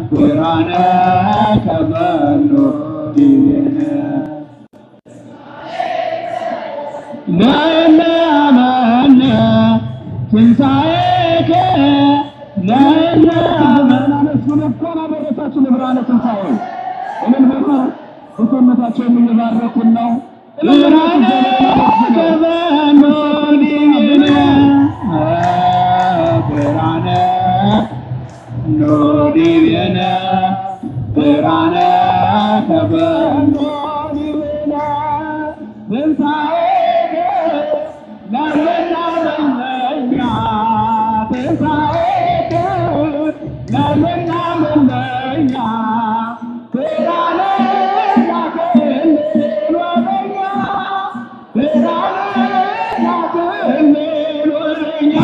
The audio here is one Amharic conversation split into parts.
Purana Kabano ዲቤነ ለእለ አመነ ትንሣኤከ ለእለ አመነ ስለኮና በረታችሁ ለብርሃነ ትንሣኤው እምን በሰውነታቸው የሚባረኩን ነው። ብርሃነ ከበኖ ዲቤነ ብርሃነ ኖዲቤነ ብርሃነ ከበኖ ዲቤነ ትንሣኤከ ለእኛ ለእኛ ትንሣኤከ ለእኛ ለእኛ ብርሃነ ላክልን ወደኛ ብርሃነ ላክልን ወደኛ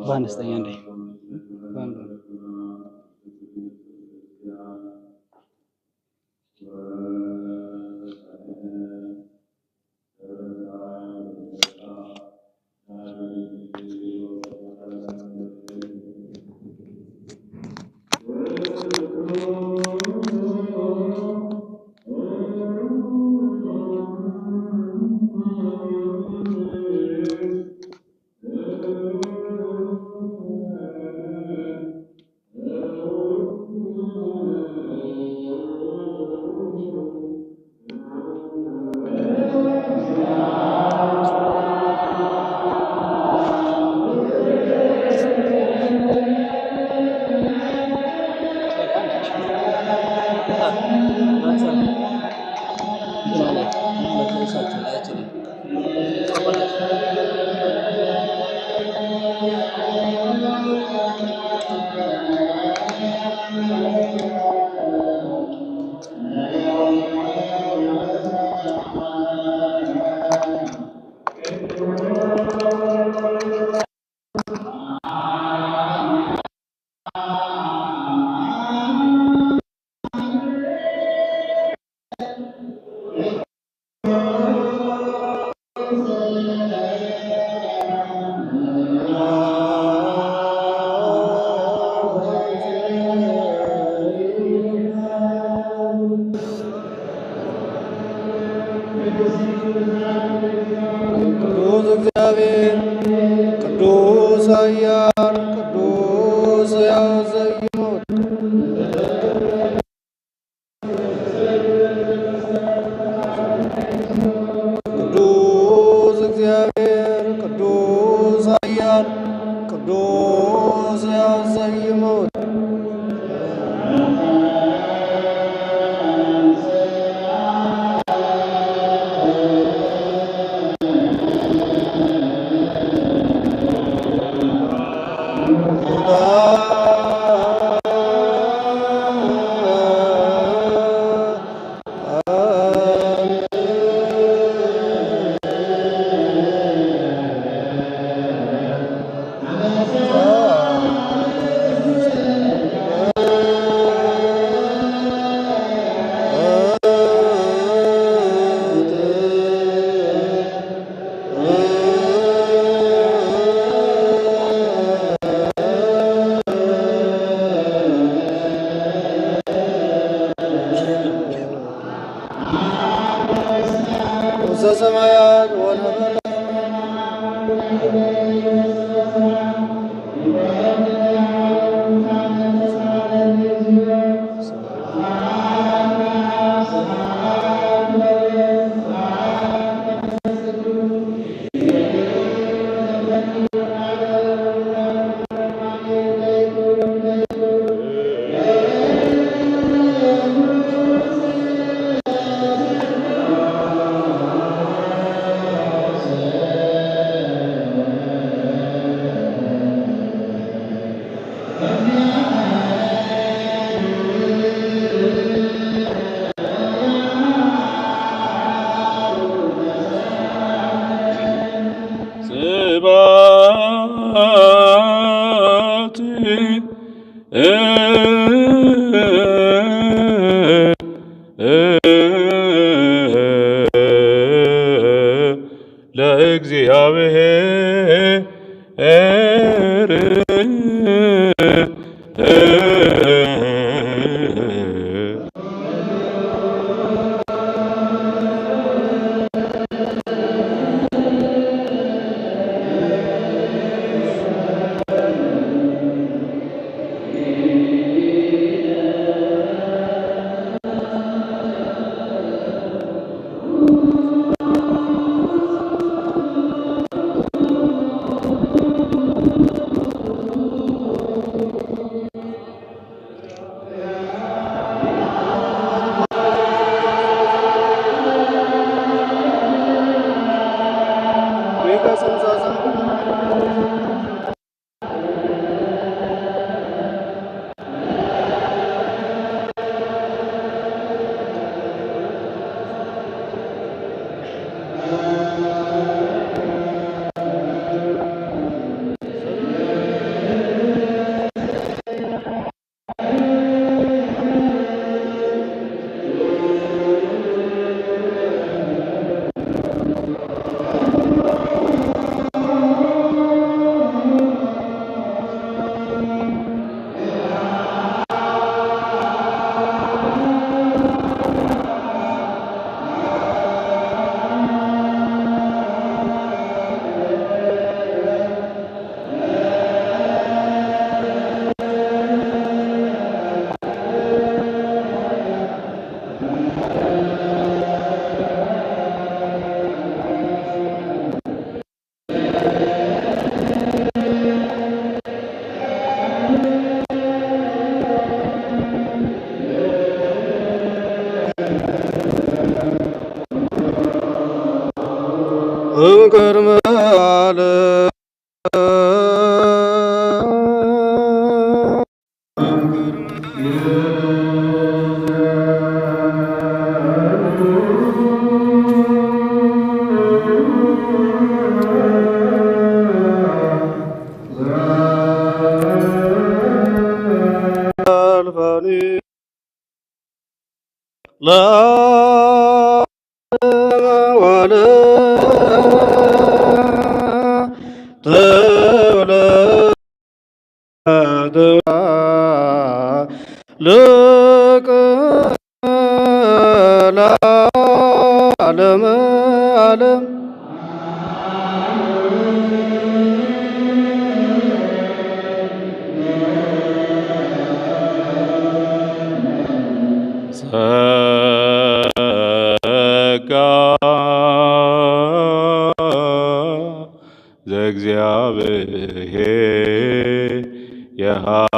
በአነስተኛ እንደ ቅዱስ እግዚአብሔር ቅዱስ ኃያል ቅዱስ ሕያው ዘኢይሞት ቅዱስ እግዚአብሔር ቅዱስ ኃያል ቅዱስ ሕያው ዘኢይሞት መንግሥተ ሰማያት ወነበረ እምቅድመ ዓለም ለዓለመ ዓለም ጸጋ ዘእግዚአብሔር የሃሎ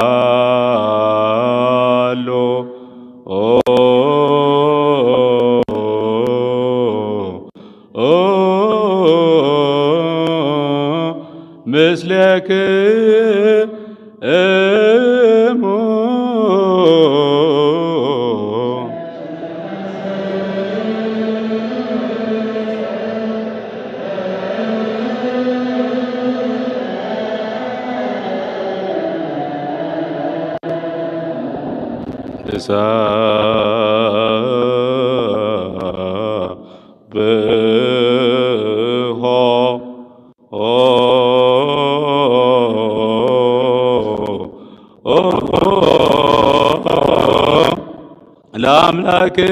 ምስሌክሙ ብሖ ለአምላክነ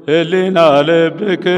ህሊና ልብክሙ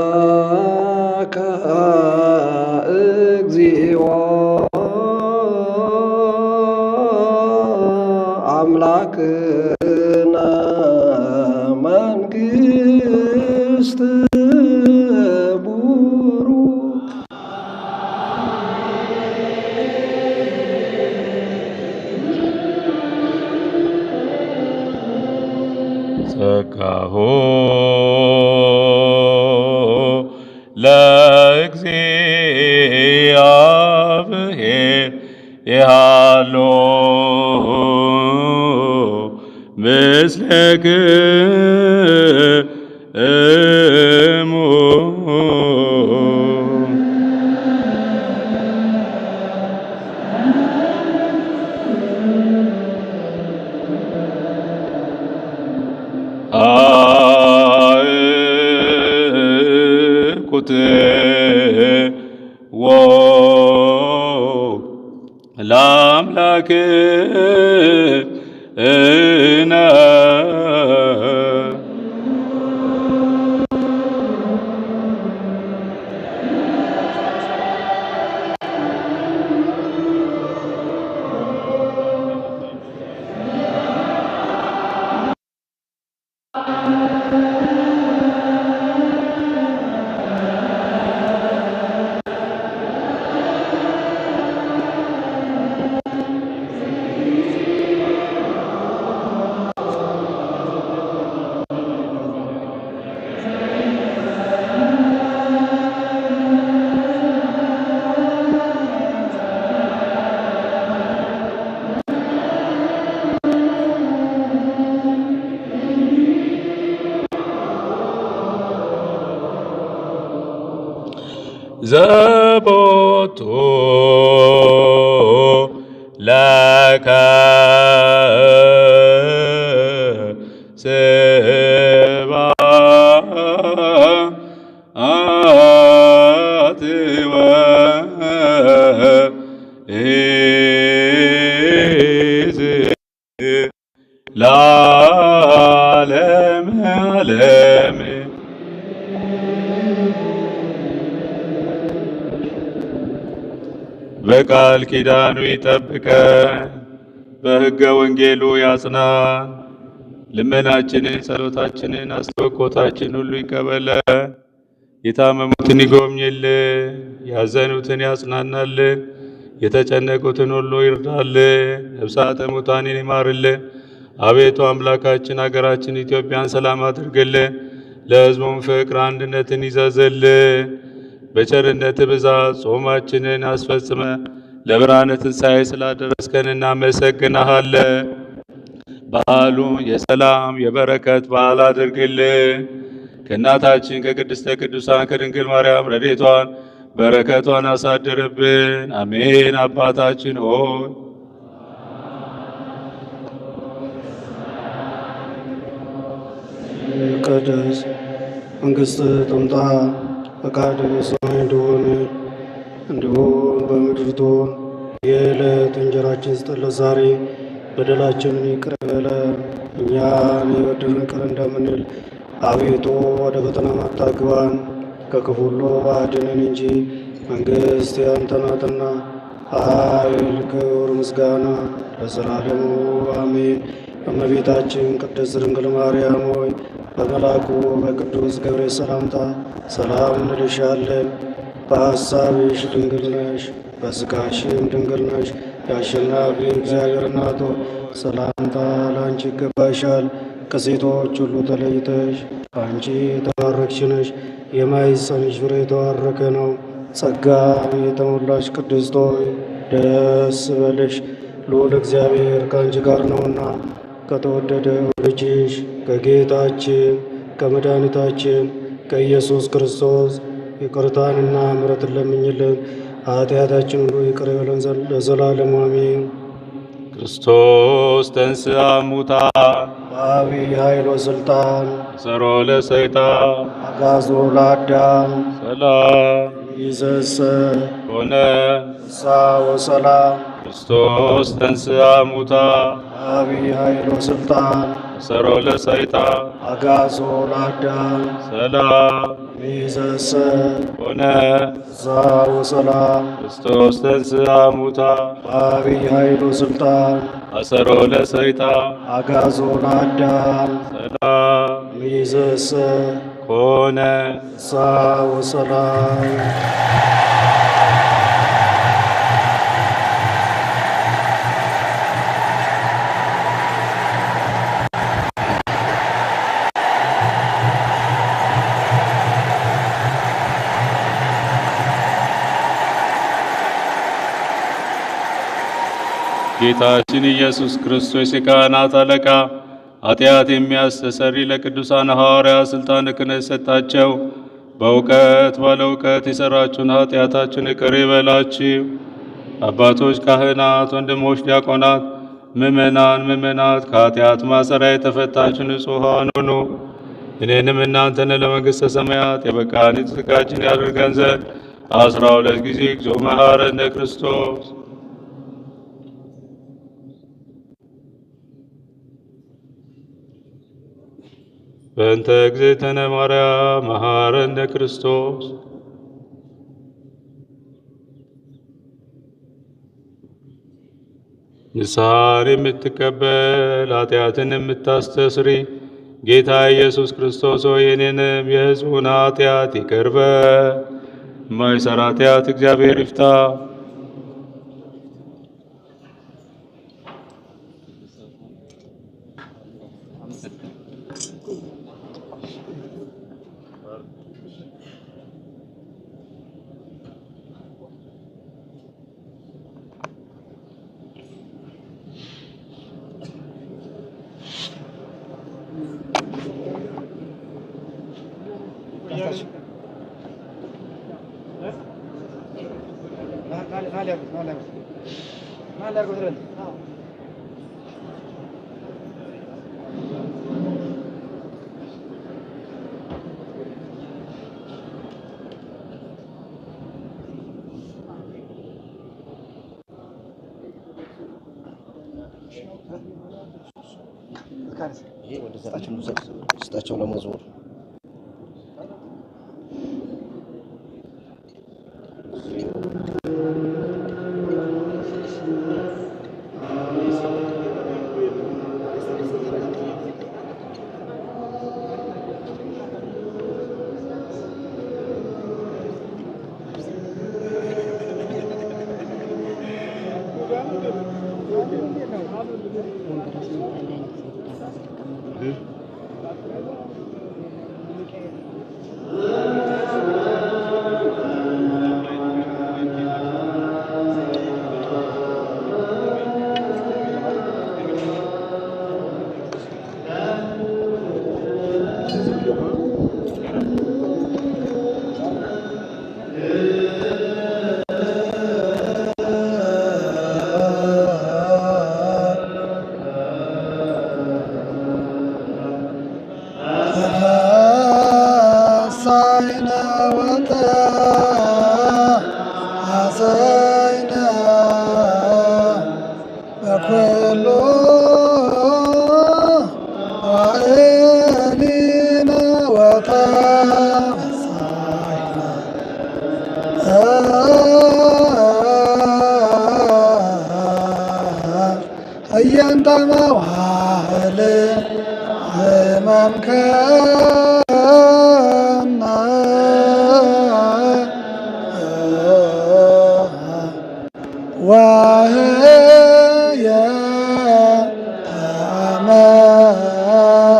ስመላከ እግዚኦ አምላክነ መንግሥት ቡሩክ ጸጋሁ ለእግዚአብሔር የሃሎ ምስሌክሙ አእኩት ለአምላክነ ዘቦቱ ለከ ስብሐት ወኢዝን ለዓለመ ዓለም በቃል ኪዳኑ ይጠብቀን፣ በሕገ ወንጌሉ ያጽናን። ልመናችንን፣ ጸሎታችንን፣ አስተወቆታችን ሁሉ ይቀበለን። የታመሙትን ይጎብኝልን፣ ያዘኑትን ያጽናናልን፣ የተጨነቁትን ሁሉ ይርዳልን፣ ነፍሳተ ሙታንን ይማርልን። አቤቱ አምላካችን አገራችን ኢትዮጵያን ሰላም አድርግልን፣ ለሕዝቡም ፍቅር አንድነትን ይዘዝልን። በቸርነት ብዛት ጾማችንን አስፈጽመ ለብርሃነ ትንሣኤ ስላደረስከን እናመሰግናሃለን። በዓሉን የሰላም የበረከት በዓል አድርግልን። ከእናታችን ከቅድስተ ቅዱሳን ከድንግል ማርያም ረድኤቷን በረከቷን አሳድርብን። አሜን። አባታችን ሆይ ይቀደስ፣ መንግሥትህ ትምጣ፣ ፈቃድህ በሰማይ እንደሆነች እንዲሁም በምድር ትሁን። የዕለት እንጀራችንን ስጠን ዛሬ፣ በደላችንን ይቅር በለን እኛም የበደሉንን ይቅር እንደምንል። አቤቱ ወደ ፈተና አታግባን፣ ከክፉ ሁሉ አድነን እንጂ መንግሥት ያንተ ናትና፣ ኃይል፣ ክብር፣ ምስጋና ለዘላለሙ አሜን። እመቤታችን ቅድስት ድንግል ማርያም ሆይ በመልአኩ በቅዱስ ገብርኤል ሰላምታ ሰላም እንልሻለን። በሐሳብሽ ድንግል ነሽ፣ በሥጋሽም ድንግል ነሽ። የአሸናፊ እግዚአብሔር እናቱ ሰላምታ ለአንቺ ይገባሻል። ከሴቶች ሁሉ ተለይተሽ አንቺ የተባረክሽ ነሽ፣ የማኅፀንሽ ፍሬ የተባረከ ነው። ጸጋን የተሞላሽ ቅድስት ሆይ ደስ ይበልሽ፣ ልዑል እግዚአብሔር ከአንቺ ጋር ነውና ከተወደደው ልጅሽ ከጌታችን ከመድኃኒታችን ከኢየሱስ ክርስቶስ ይቅርታንና ምሕረትን ለምኝልን ኃጢአታችን ሁሉ ይቅር ይበለን ለዘላለሙ አሜን። ክርስቶስ ተንሥአ እሙታን በዐቢይ ኃይል ወሥልጣን አሰሮ ለሰይጣን አግዓዞ ለአዳም ሰላም ይእዜሰ ኮነ ፍስሐ ወሰላም። ክርስቶስ ተንሥአ እሙታን በዐቢይ ኃይል ወሥልጣን አሰሮ ለሰይጣን አግዓዞ ለአዳም ሰላም ይእዜሰ ኮነ ፍስሐ ወሰላም። ክርስቶስ ተንሥአ እሙታን በዐቢይ ኃይል ወሥልጣን አሰሮ ለሰይጣን አግዓዞ ለአዳም ሰላም ይእዜሰ ኮነ ፍስሐ ወሰላም። ጌታችን ኢየሱስ ክርስቶስ የካህናት አለቃ ኃጢአት የሚያስተሰሪ ለቅዱሳን ሐዋርያት ሥልጣነ ክህነት ሰጣቸው። በእውቀት ባለ እውቀት የሠራችሁን ኃጢአታችሁን ይቅር ይበላችሁ። አባቶች ካህናት፣ ወንድሞች ዲያቆናት፣ ምእመናት ከኃጢአት ማሰሪያ የተፈታችሁ ንጹሐን ሁኑ። እኔንም እናንተን ለመንግሥተ ሰማያት የበቃን የተዘጋጅን ያድርገን ዘንድ 12 ጊዜ እግዚኦ መሐረነ ክርስቶስ በእንተ እግዝእትነ ማርያም መሐረነ ክርስቶስ። ንስሐን የምትቀበል ኃጢአትን የምታስተስሪ ጌታ ኢየሱስ ክርስቶስ ሆይ የኔንም የሕዝቡን ኃጢአት ይቅር በል። የማይሠራ ኃጢአት እግዚአብሔር ይፍታ። ይሄ ወደ ዘራችን ስጣቸው ለመዞር እንተ መዋዕል ሕመምከነ ወህየ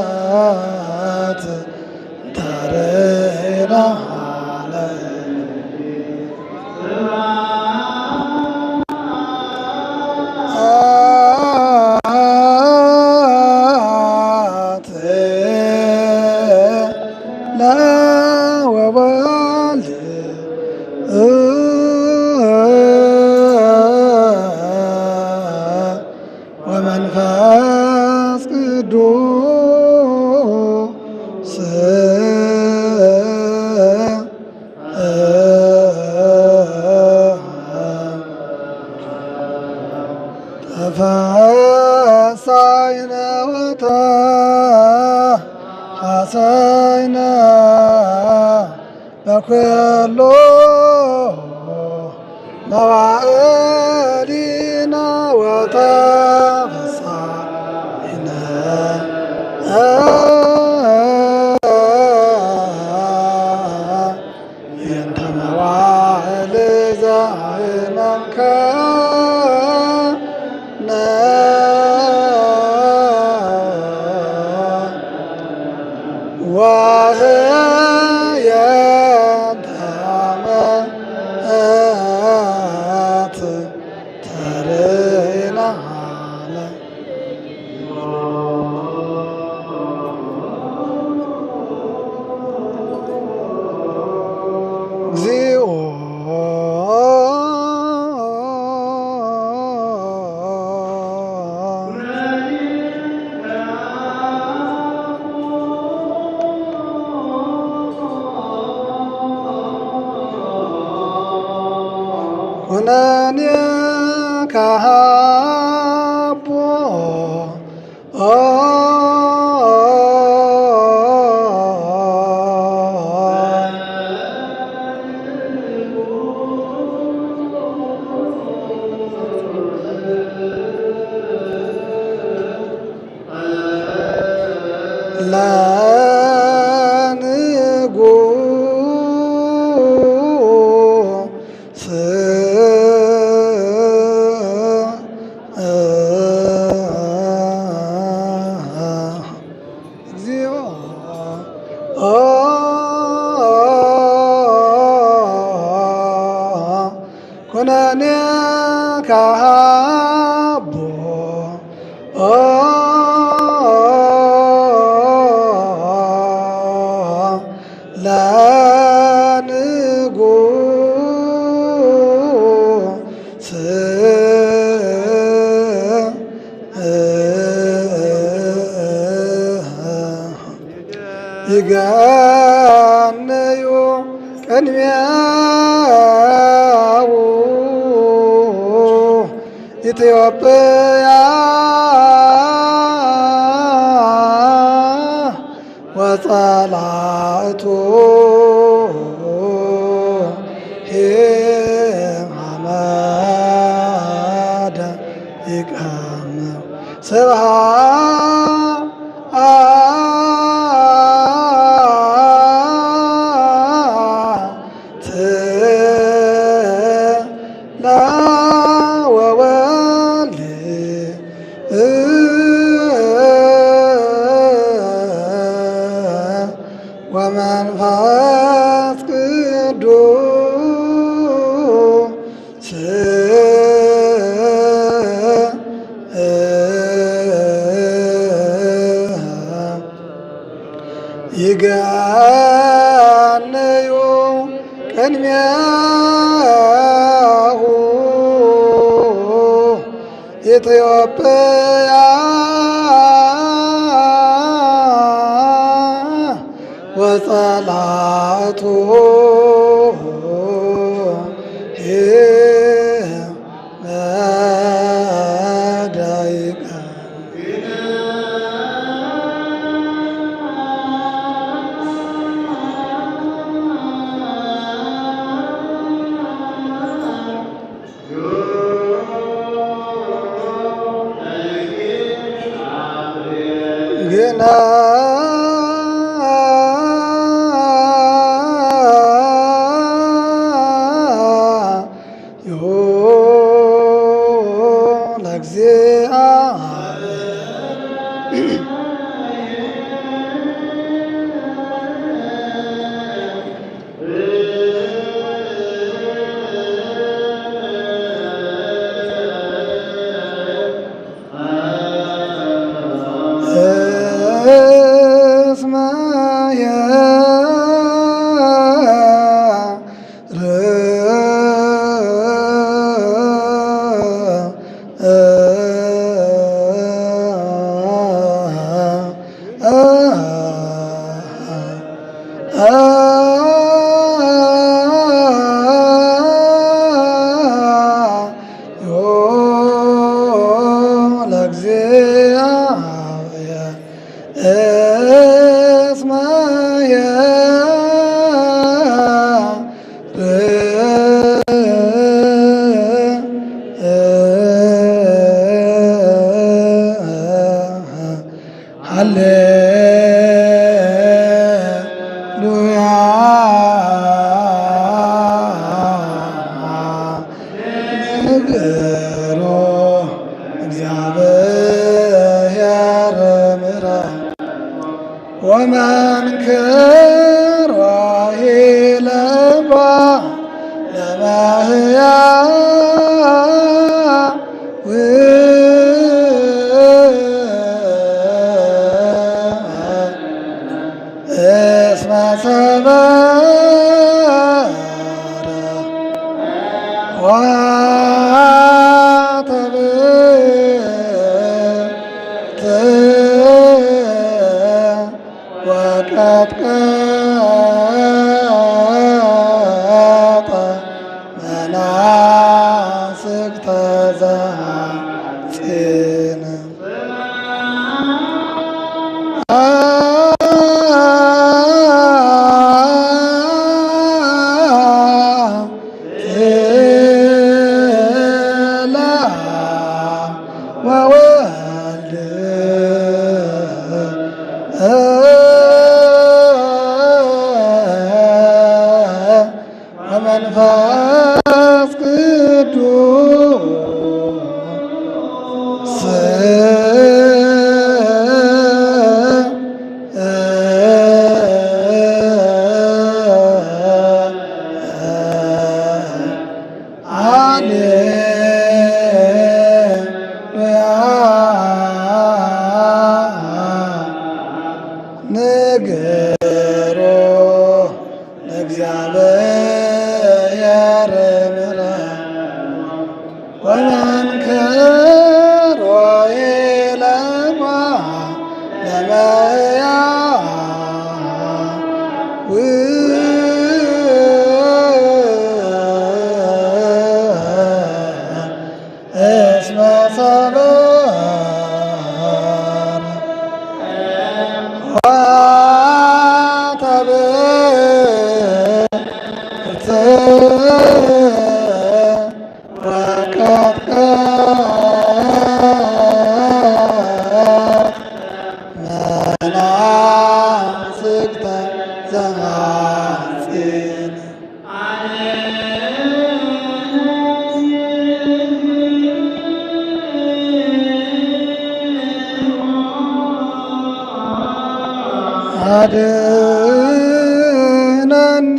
ተአመት ተርኢነ ወመንፈስ ቅዱስ ተፈሳይነ ወተሐሰይነ በኩሉ መዋዕሊነ ወተፈሳይነ እንተ መዋዕል ዘሕመምከነ ወህየ ተአመት ተርኢነ እግዚኦ ኩነኔ ከሃቦ ለንጉሥ እግዚኦ ኩነኔ ከሃቦ ለንጉሥ ይገንዩ ቅድሜው ኢትዮጵያ ወጸላእቱ ሐመደ ይቀምው ስብሐት ለወወልድ ወመንፈስ ቅዱስ ይገንዩ ቅድሜሁ ኢትዮጵያ ወጸላእቱ ሄመዳይቀ Yeah. አድነኒ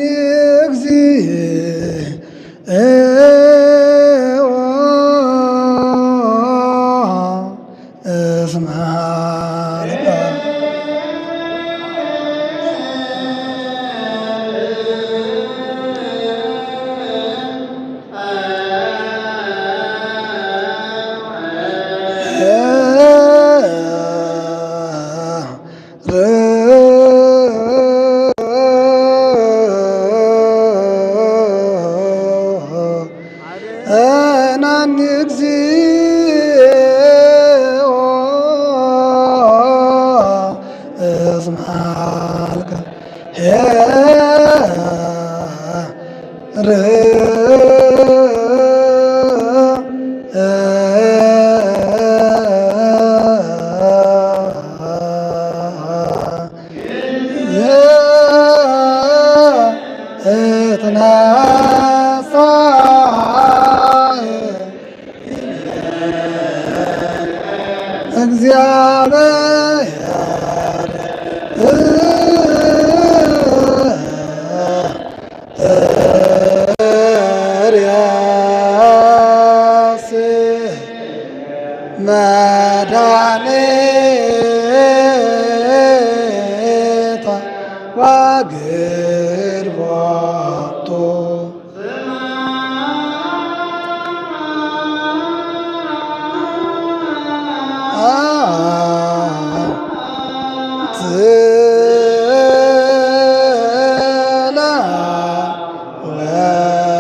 እግዚኦ እስመ ኀልቀ አድነኒ እግዚኦ እስመ ኀልቀ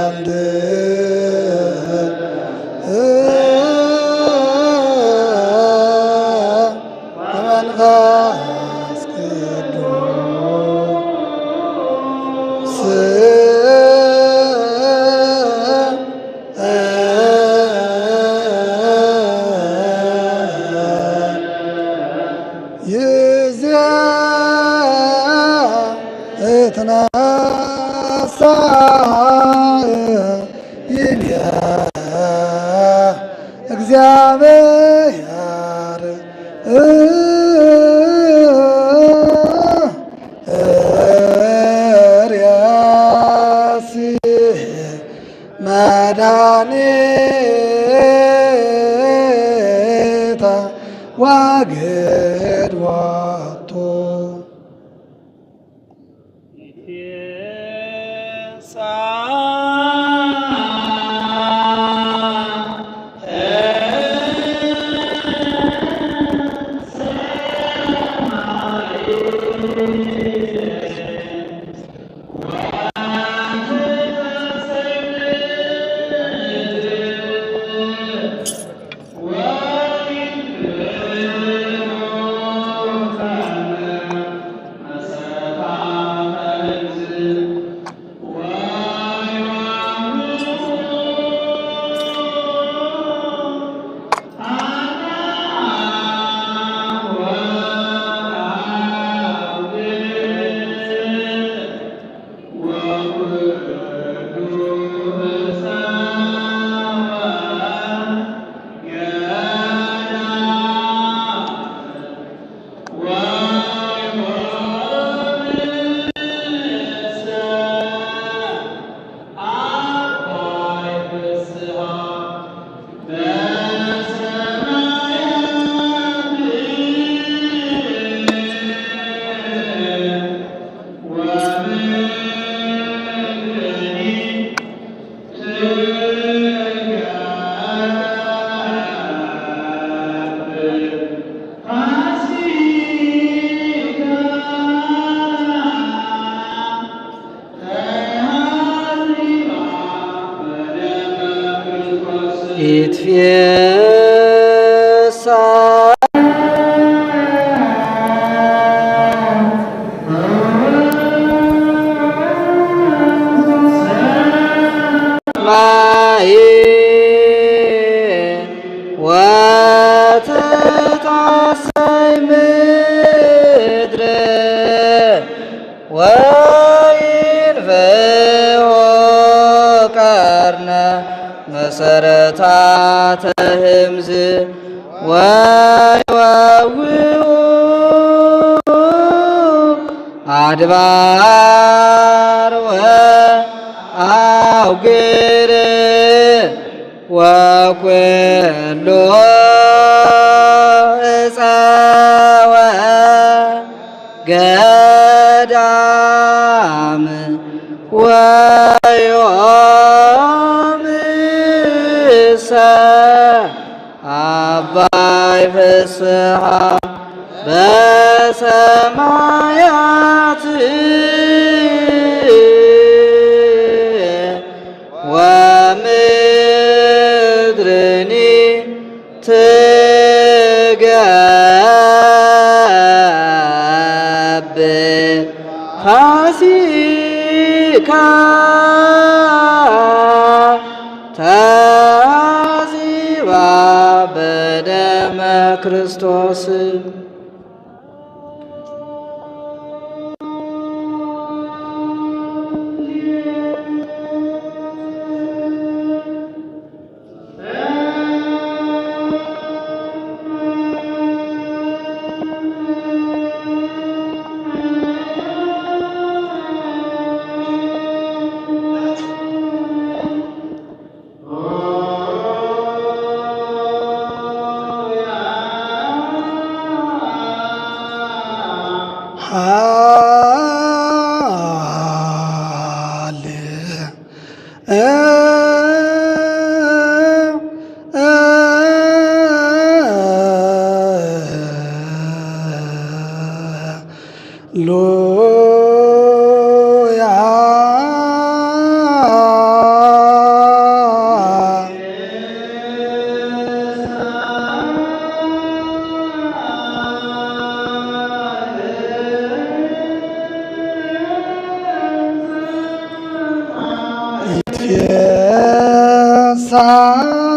ወወልድ ወመንፈስ ቅዱስ ይእዜትነሣ ይቤ እግዚአብሔር ርእሲ መድኃኒተ ወግድወቱ ይትፌሳ ማይ ወትጣሰይ ምድር ወይንፍሖ ቀርነ መሰረታተ ህምዝ ወይወውኡ አድባር ወአውግር ወኩሎ ዕፀ ወገዳም ወዮምሰ አባይ ፍስሐ በሰማያት ወምድርኒ ትገብር ፋሲካ ተዚባ በደመ ክርስቶስ ሰማይ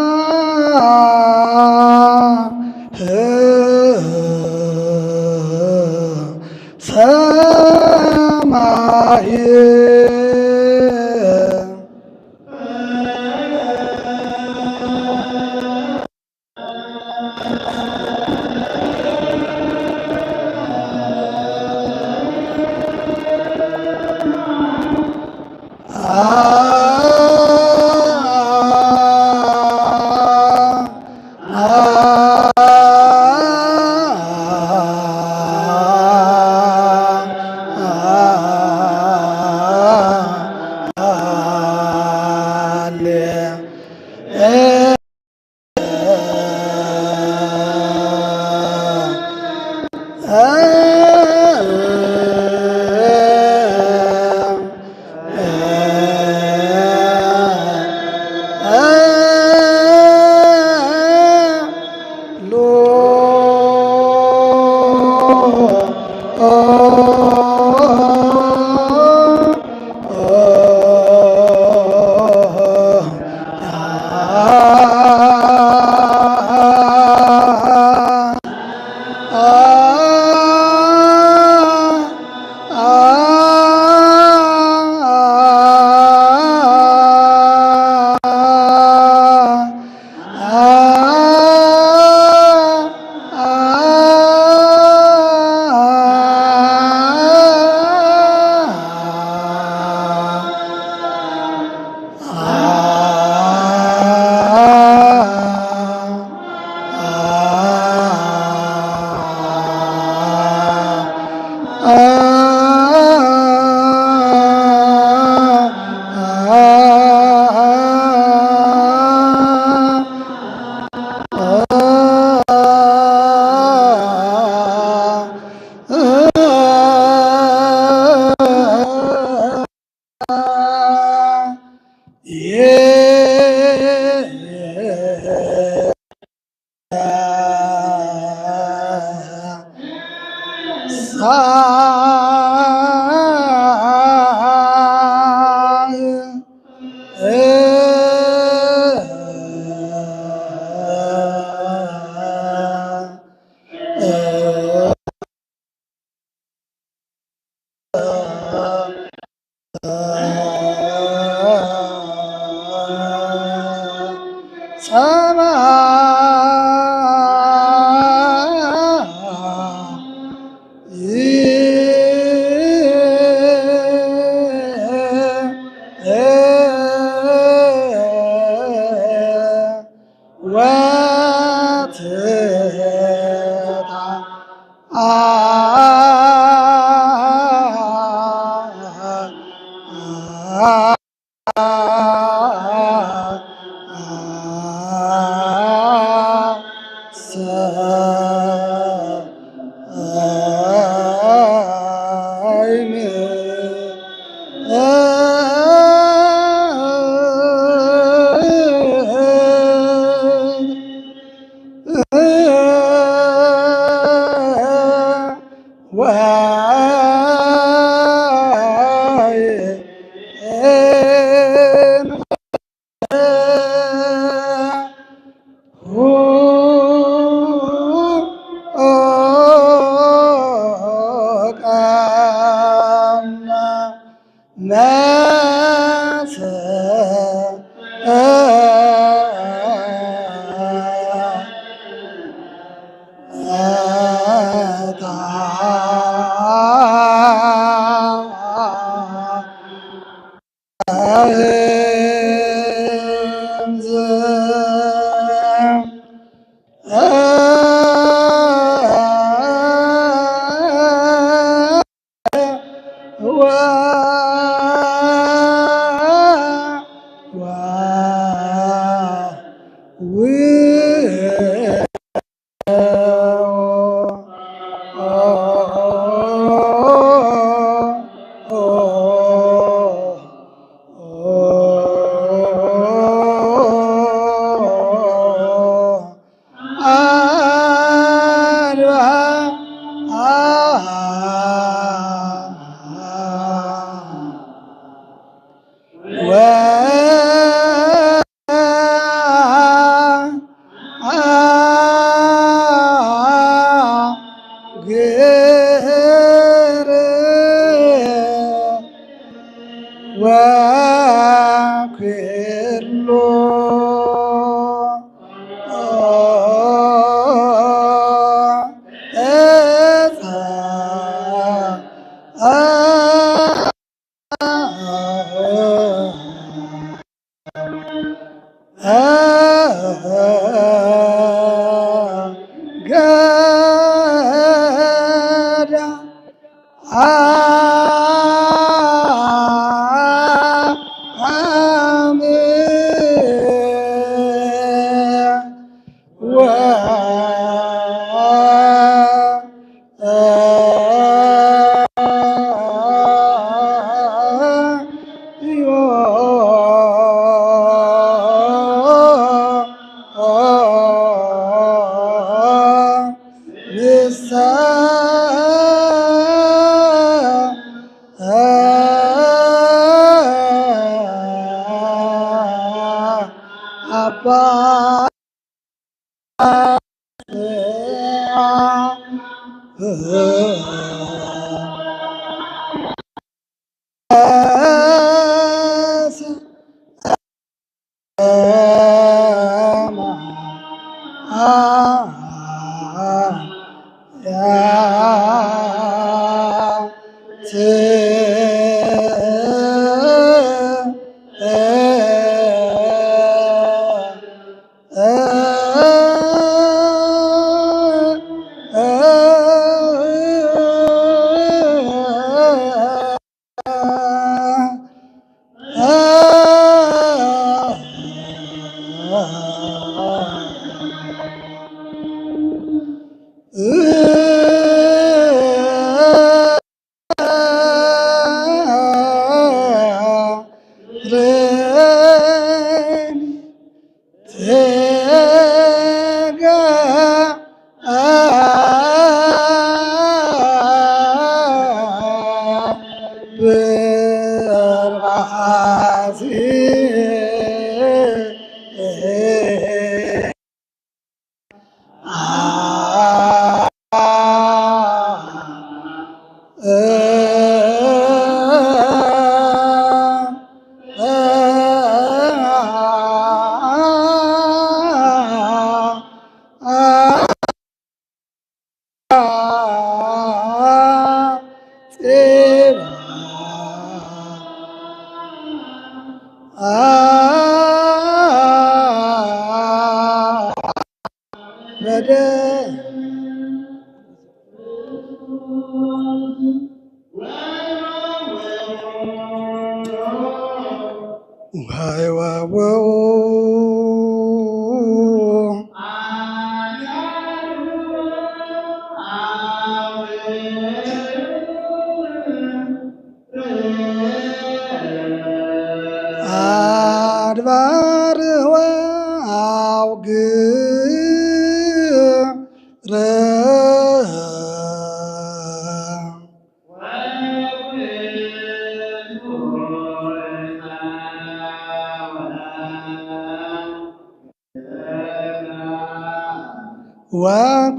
አድባር ወአውግር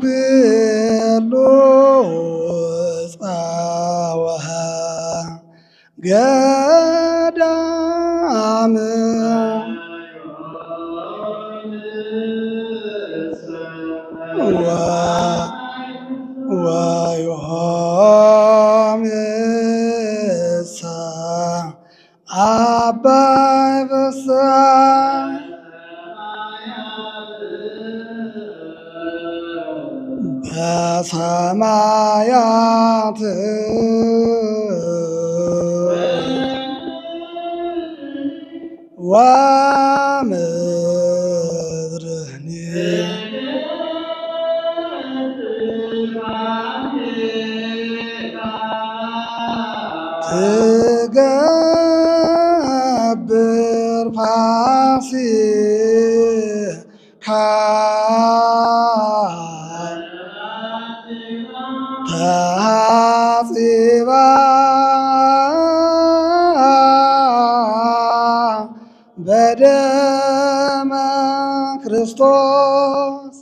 ወኩሉ ጻወሃ ገዳም ወዮሐንስ አባይ ፍስሐ በሰማያት ወምድርኒ ትገብር ፋሲካ ተሐጺባ በደመ ክርስቶስ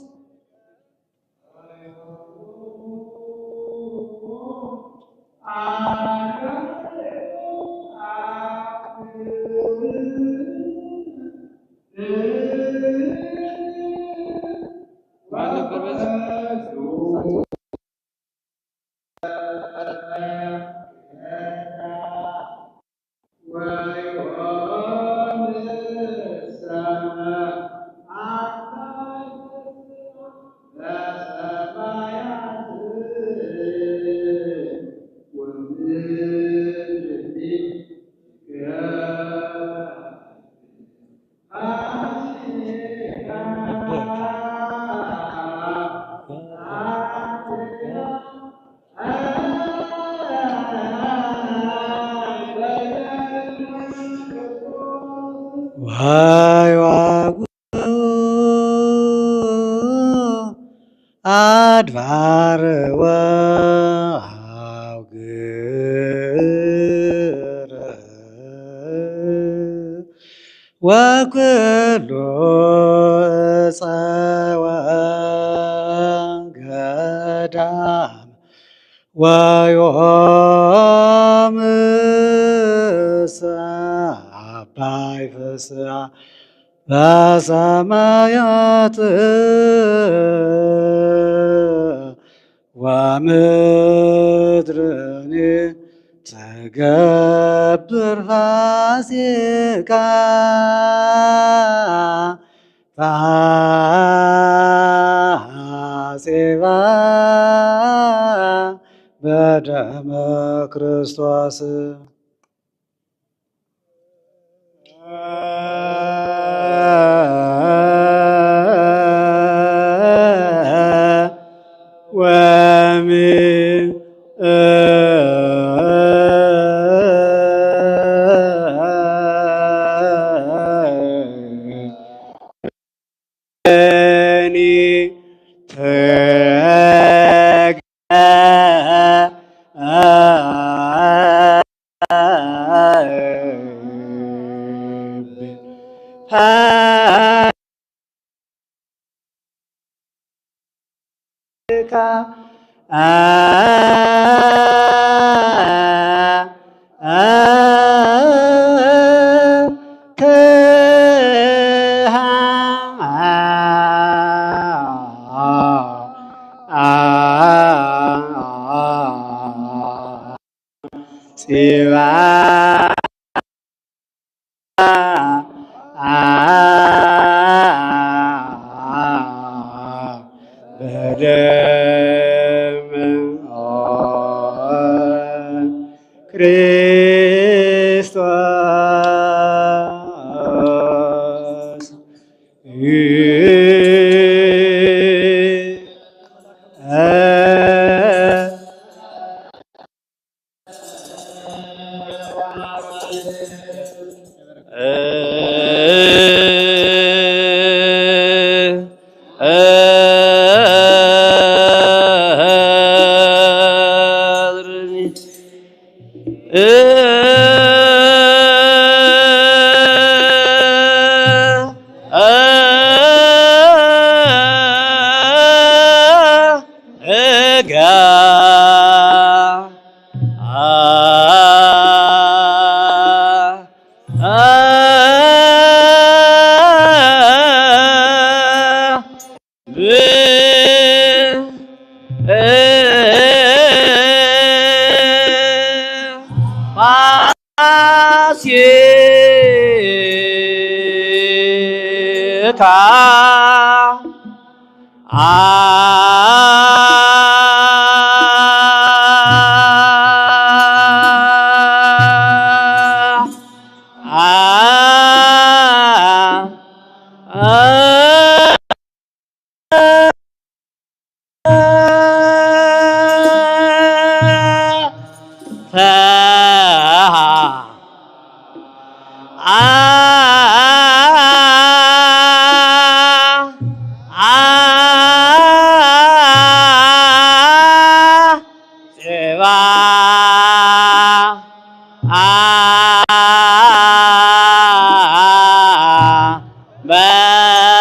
ዋይ ዋጉ አድባር ወአውግር ወኩሉ ዕፀ ወገዳም ወዮም አባይ ፍስሐ በሰማያት ወምድርኒ ትገብር ፋሲካ ፋሲባ በደመ ክርስቶስ በ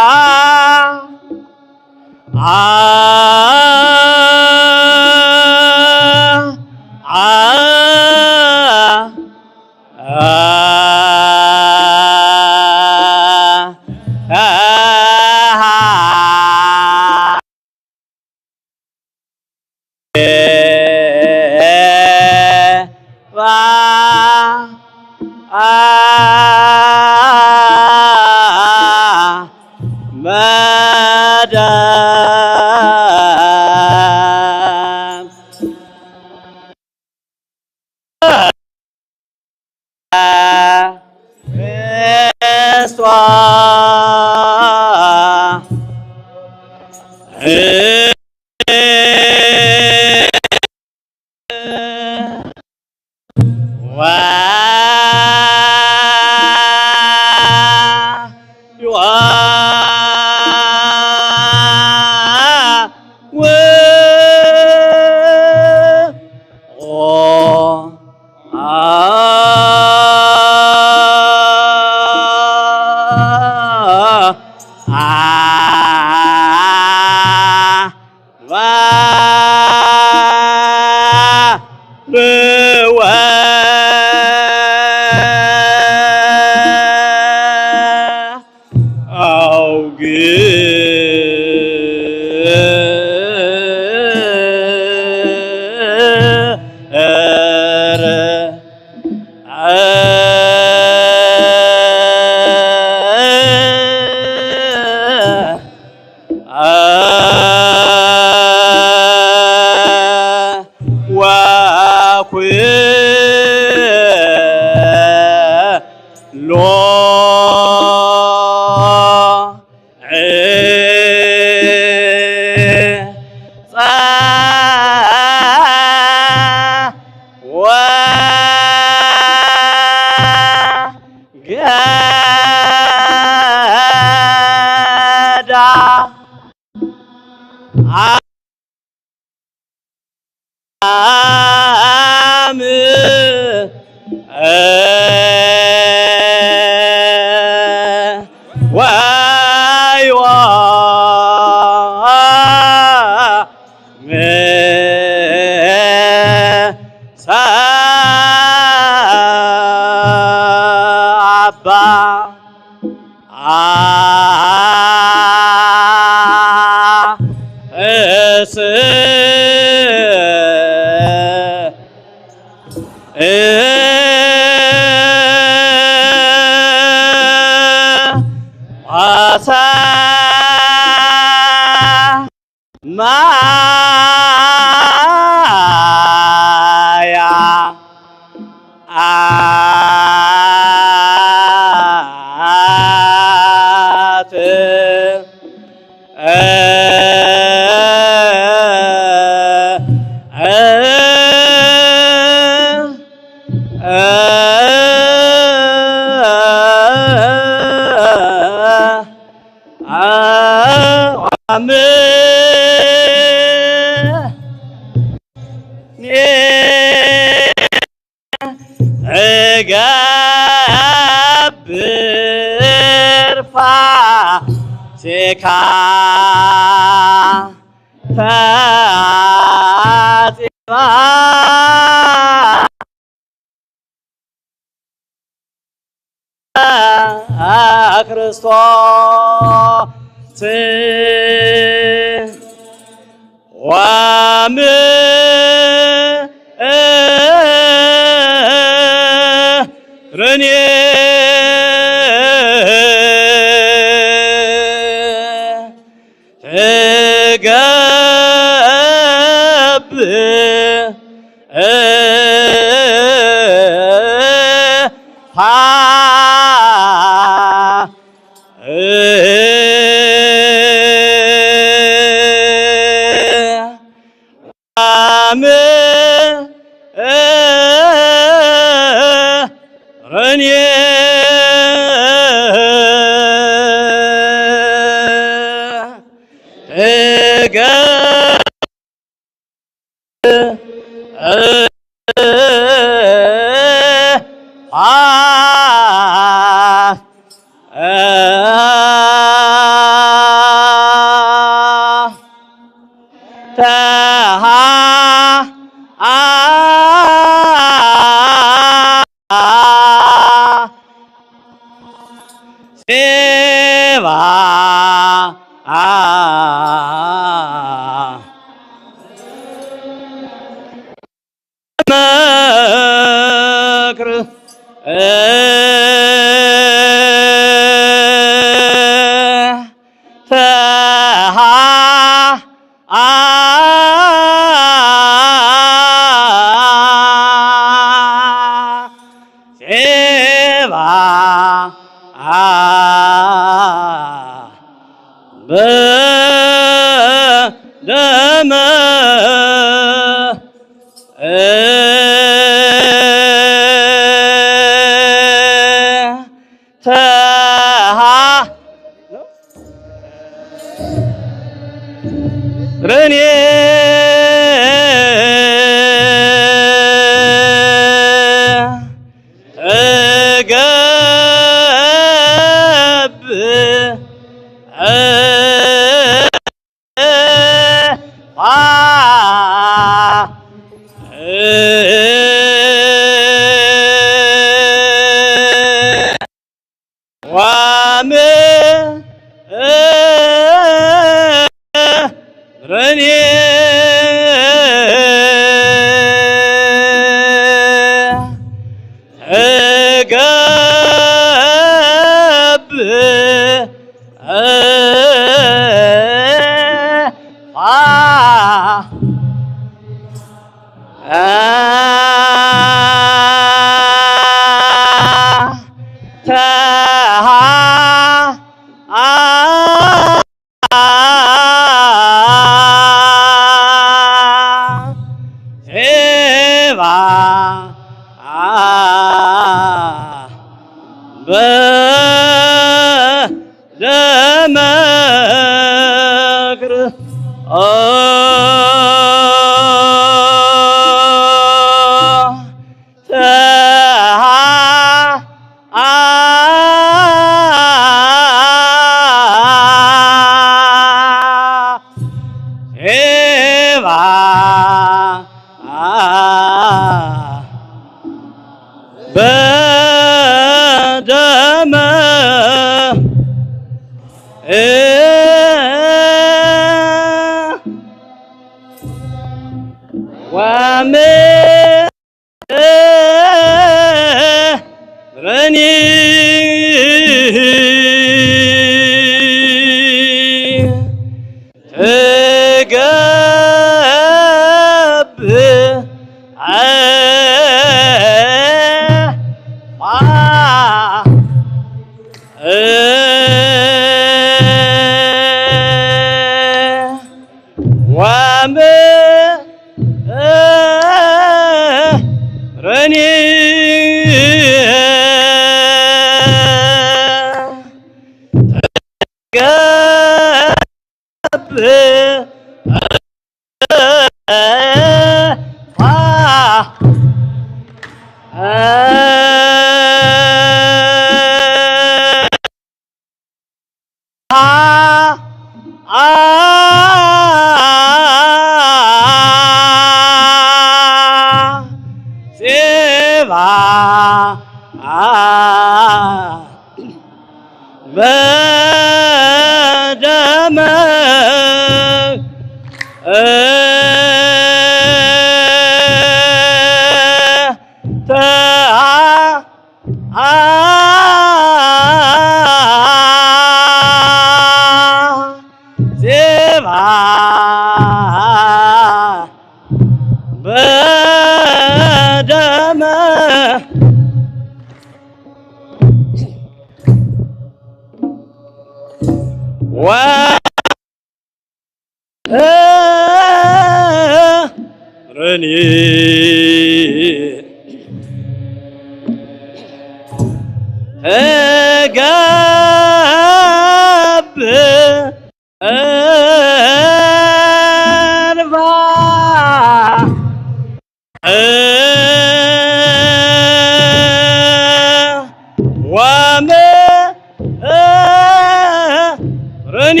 ወመድረኒ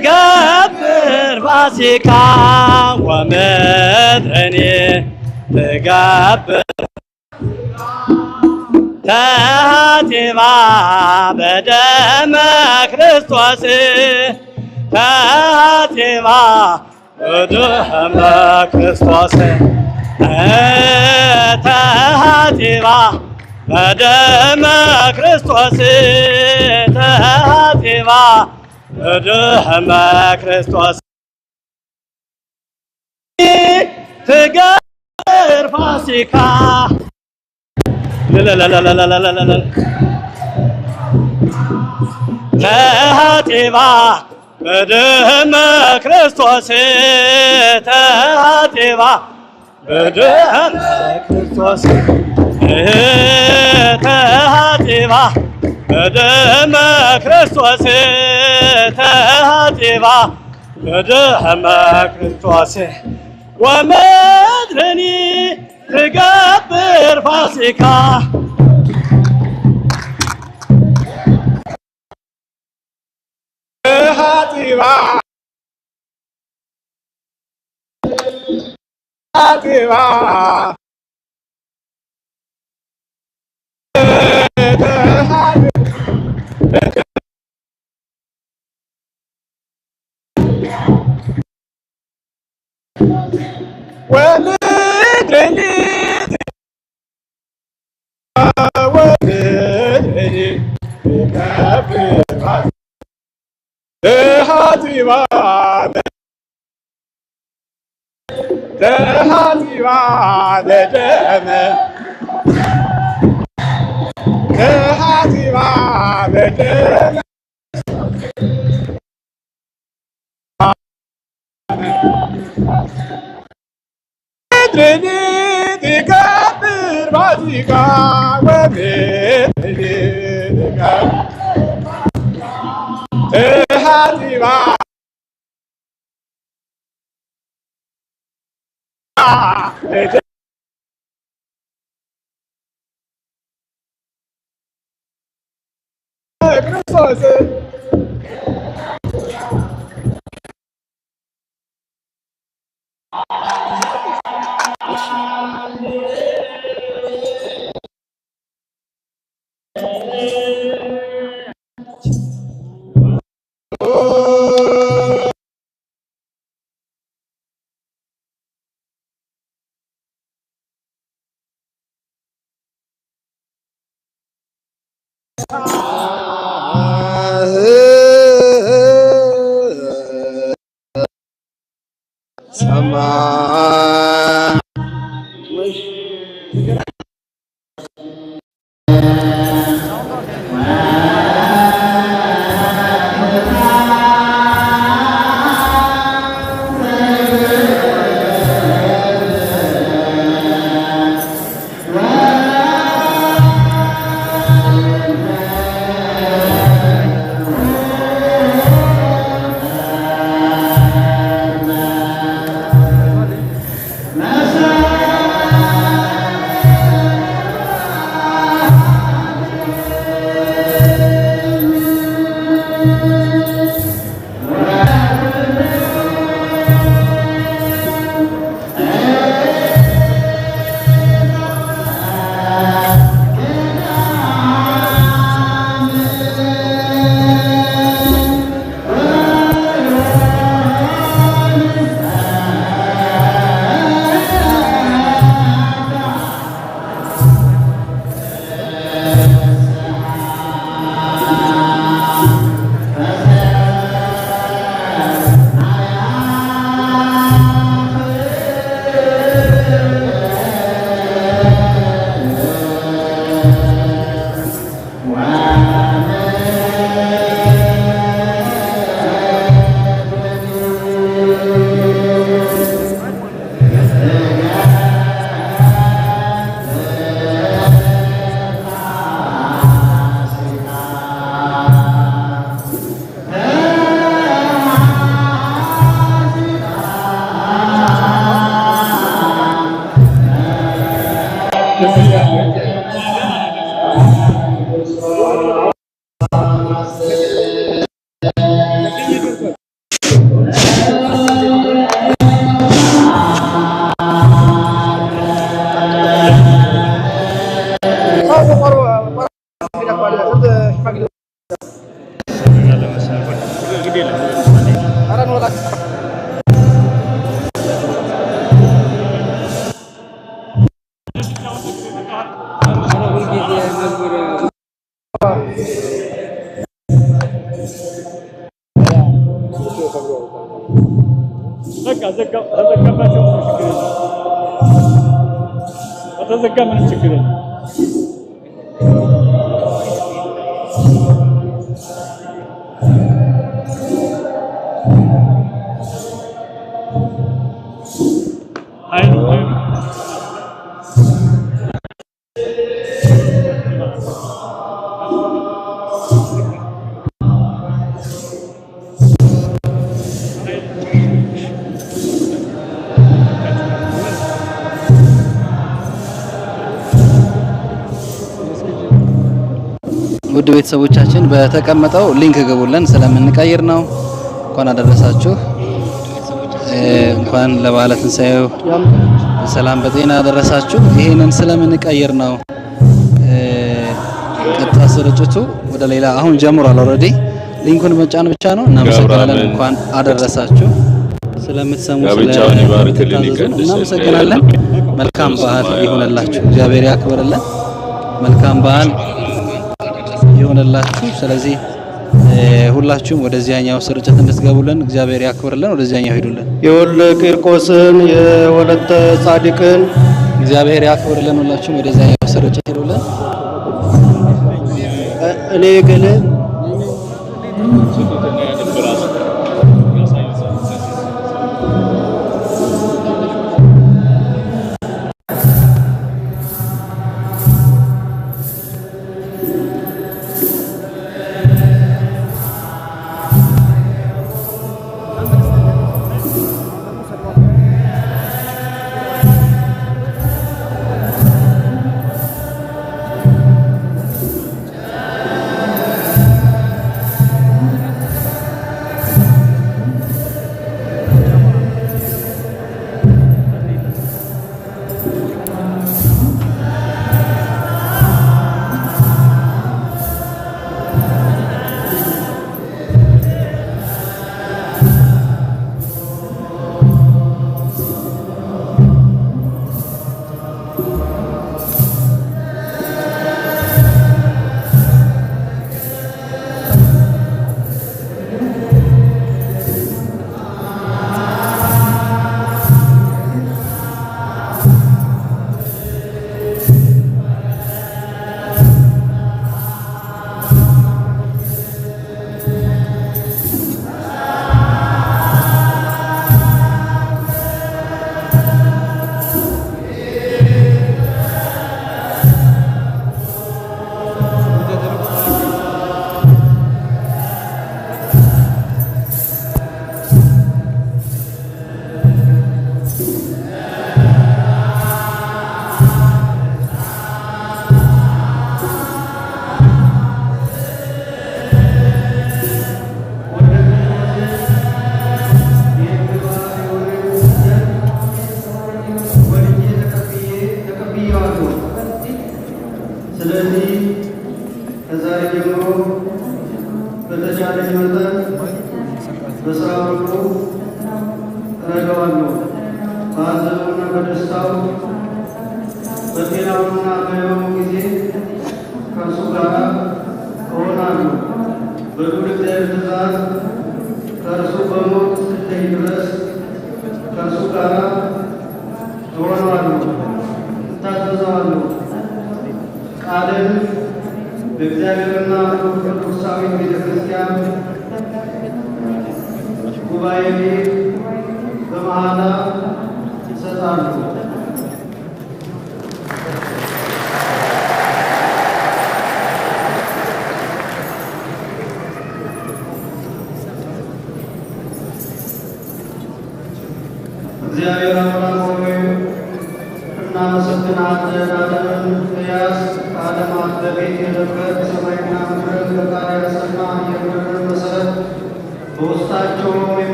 ትገብር ፋሲካ ወመድረኒ ትገብር ተሃቲማ በደመ ክርስቶስ ተሃቲማ በደመ ክርስቶስ ተሃቲማ በደመ ክርስቶስ ተሃቲማ በደመ ክርስቶስ ትገብር ፋሲካ ተሃቲማ በደመ ክርስቶስ ተሃቲማ በደመ ክርስቶስ ተሃቲማ በደመ ክርስቶስ ተሃቲማ በደመ ክርስቶስ ወመድረኒ ትገብር ፋሲካ ተሃቲማ ተሃቲማ ወመድረኒ ተሃቲማ ተሃቲማ በደመ ተሃቲማ በደመ ወመድረኒ ትገብር ፋሲካ ወመድረኒ ተሃቲማ ክርስቶስ ተዘጋ ምንም ችግር የለም። ውድ ቤተሰቦቻችን በተቀመጠው ሊንክ ገቡልን ስለምንቀይር ነው። እንኳን አደረሳችሁ። እንኳን ለበዓለ ትንሣኤው በሰላም በጤና አደረሳችሁ። ይሄንን ስለምንቀይር ነው። ቀጥታ ስርጭቱ ወደ ሌላ አሁን ጀምሯል። ኦሬዲ ሊንኩን መጫን ብቻ ነው። እናመሰግናለን። እንኳን አደረሳችሁ ስለምትሰሙ እናመሰግናለን። መልካም በዓል ይሁንላችሁ። እግዚአብሔር ያክብርልን። መልካም በዓል ይሁንላችሁ። ስለዚህ ሁላችሁም ወደዚያኛው ስርጭት እንድትገቡልን እግዚአብሔር ያክብርልን። ወደዚያኛው ሄዱልን። የወልደ ቂርቆስን የወለተ ጻድቅን እግዚአብሔር ያክብርልን። ሁላችሁም ወደዚያኛው ስርጭት ሄዱልን። እኔ ግን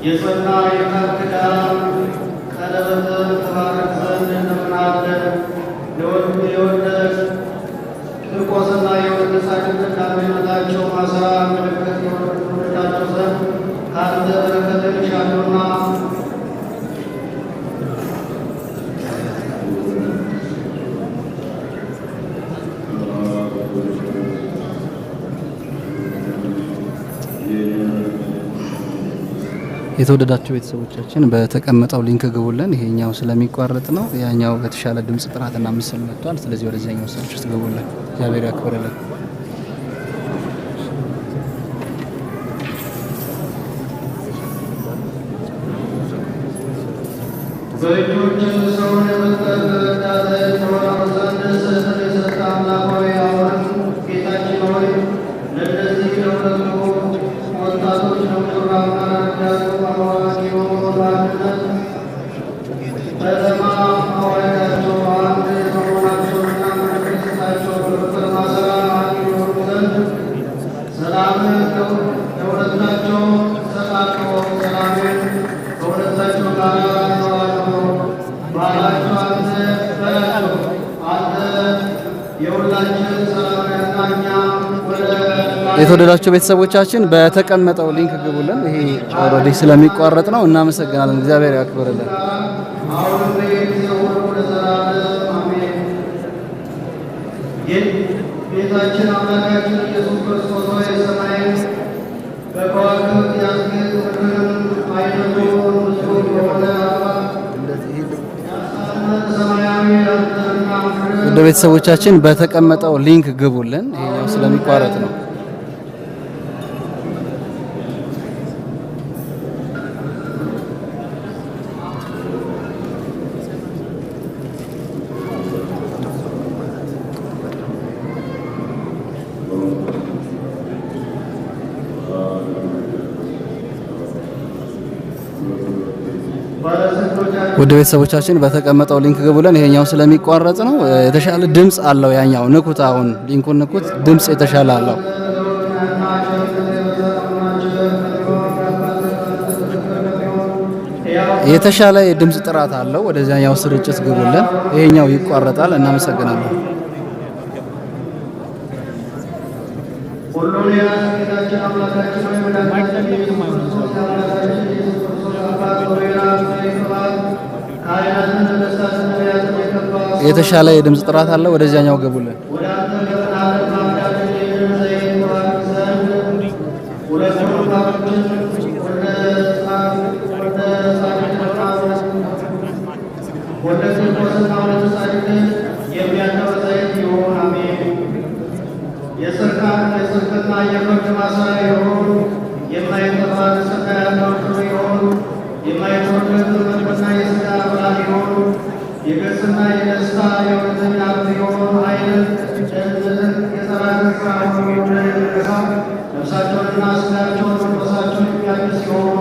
የጸና የቃል ኪዳን ቀለበት የተወደዳችሁ ቤተሰቦቻችን በተቀመጠው ሊንክ ግቡልን። ይሄኛው ስለሚቋረጥ ነው። ያኛው በተሻለ ድምጽ ጥራትና ምስል መጥቷል። ስለዚህ ወደዚያኛው ሰርች ግቡልን። እግዚአብሔር ያክብርልን። የተወደዳችሁ ቤተሰቦቻችን በተቀመጠው ሊንክ ግቡልን። ይሄ ኦልሬዲ ስለሚቋረጥ ነው። እናመሰግናለን። እግዚአብሔር ያክብርልን። ጌታችን አምላካችን ኢየሱስ ክርስቶስ ሆይ ሰማይን በከዋክብት ያስጌጥ ምድርን አይነቱ ንጹሕ የሆነ ወደ ቤተሰቦቻችን በተቀመጠው ሊንክ ግቡልን። ይሄኛው ስለሚቋረጥ ነው። ወደ ቤተሰቦቻችን በተቀመጠው ሊንክ ግቡልን። ይሄኛው ስለሚቋረጥ ነው። የተሻለ ድምጽ አለው። ያኛው ንኩት። አሁን ሊንኩን ንኩት። ድምጽ የተሻለ አለው። የተሻለ የድምጽ ጥራት አለው። ወደዚያኛው ስርጭት ግቡልን። ይሄኛው ይቋረጣል። እናመሰግናለን። የተሻለ የድምጽ ጥራት አለው። ወደዚያኛው ገቡልን። የገጽና የደስታ የእውነተኛ የሆኑ አይነት ነፍሳቸውንና ስጋቸውን መንፈሳቸውን የሚያድስ ሲሆን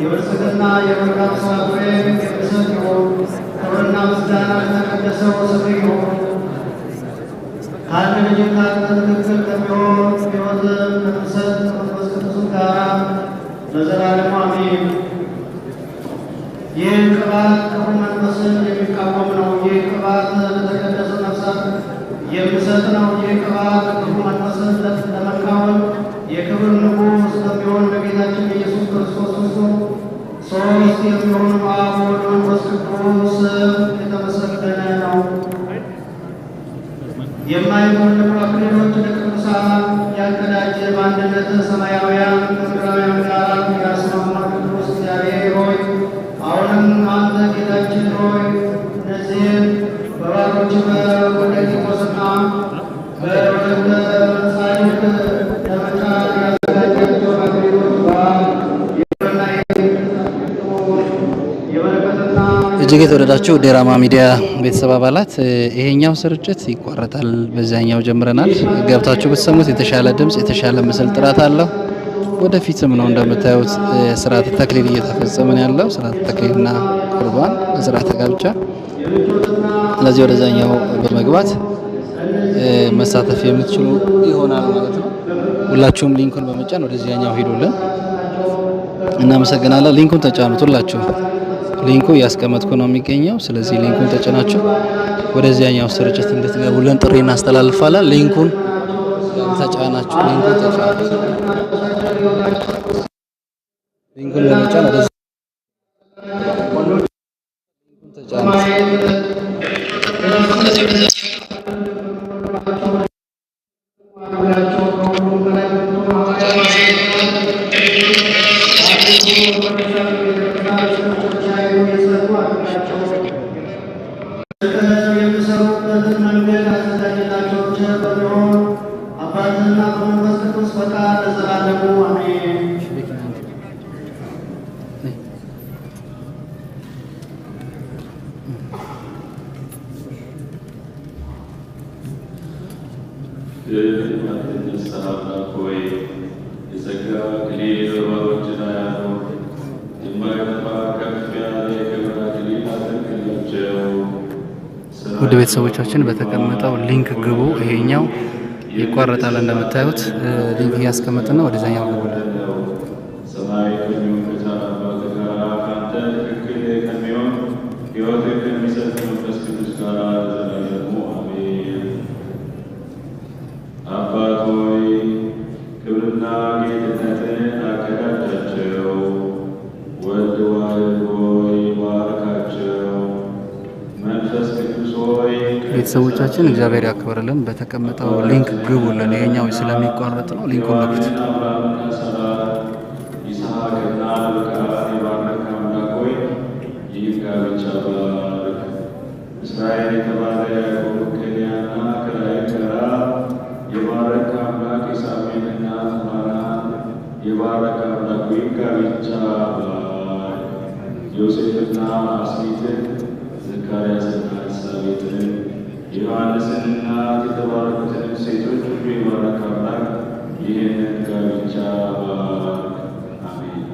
የብልጽግና የመልካም ሥራ ፍሬ የሚሰጥ ሲሆን ክብርና ምስጋና ለተቀደሰው ስም ይሁን። ከአንድ ልጅ ከአንተ ትክክል ከሚሆን ሕይወትን ከሚሰጥ መንፈስ ቅዱስ ጋራ ለዘላለሙ አሜን። ይህ ቅባት ክፉ መንፈስን የሚቃወም ነው። ይህ ቅባት ለተቀደሱ ነፍሳት የሚሰጥ ነው። ይህ ቅባት ክፉ መንፈስን ለመቃወም የክብር ንጉሥ ለሚሆን ለጌታችን ኢየሱስ ክርስቶስ ሦስት የሚሆኑ አብ ወልድ መንፈስ ቅዱስ የተመሰገነ ነው። የማይወልቁ አክሊሎች ለቅዱሳን ያቀዳጀ በአንድነት ሰማያውያን ከምድራውያን ጋር ያስማማ ቅዱስ እግዚአብሔር ሆይ አሁንም አንተ ጌታችን ሆይ እነዚህን በባሮች በወደቂቆስና በወለተ ጻድቅ ለመጫ ያዘጋጃቸው አክሊሎች እጅግ የተወደዳችሁ ዴራማ ሚዲያ ቤተሰብ አባላት ይሄኛው ስርጭት ይቋረጣል። በዛኛው ጀምረናል። ገብታችሁ ብትሰሙት የተሻለ ድምጽ፣ የተሻለ ምስል ጥራት አለው። ወደፊትም ነው እንደምታዩት ስርዓተ ተክሊል እየተፈጸመ ነው ያለው። ስርዓተ ተክሊልና ቁርባን፣ ስርዓተ ጋብቻ። ስለዚህ ወደዛኛው በመግባት መሳተፍ የምትችሉ ይሆናል ማለት ነው። ሁላችሁም ሊንኩን በመጫን ወደዚያኛው ሄዱልን። እናመሰግናለን። ሊንኩን ተጫኑት። ሁላችሁም ሊንኩ እያስቀመጥኩ ነው የሚገኘው። ስለዚህ ሊንኩን ተጭናችሁ ወደዚያኛው ስርጭት እንድትገቡልን ጥሪ እናስተላልፋለን። ሊንኩን ተጫናችሁ፣ ሊንኩን ተጫኑት። ሊንኩን ለመጫን ወደ ሊንኩን ተጫኑት። Thank you. የሚሰሩበትን መንገድ አዘጋጅላቸው ቸር በሚሆን አባትና በመንፈስ ቅዱስ ፈቃድ ለዘላለሙ አሜን። ውድ ቤተሰቦቻችን በተቀመጠው ሊንክ ግቡ። ይሄኛው ይቋረጣል እንደምታዩት ሊንክ እያስቀመጥን ነው። ወደዛኛው ግቡ። ቤተሰቦቻችን እግዚአብሔር ያክብርልን። በተቀመጠው ሊንክ ግቡልን። ይሄኛው ስለሚቋረጥ ነው። ሊንኩን ነክቱ። ዮሴፍና አስሚትን ዘካርያስና ኤልሳቤጥን ዮሐንስንና የተባረኩትን ሴቶች ሁሉ የባረከ አምላክ ይህንን ጋብቻ ባርክ። አሜን።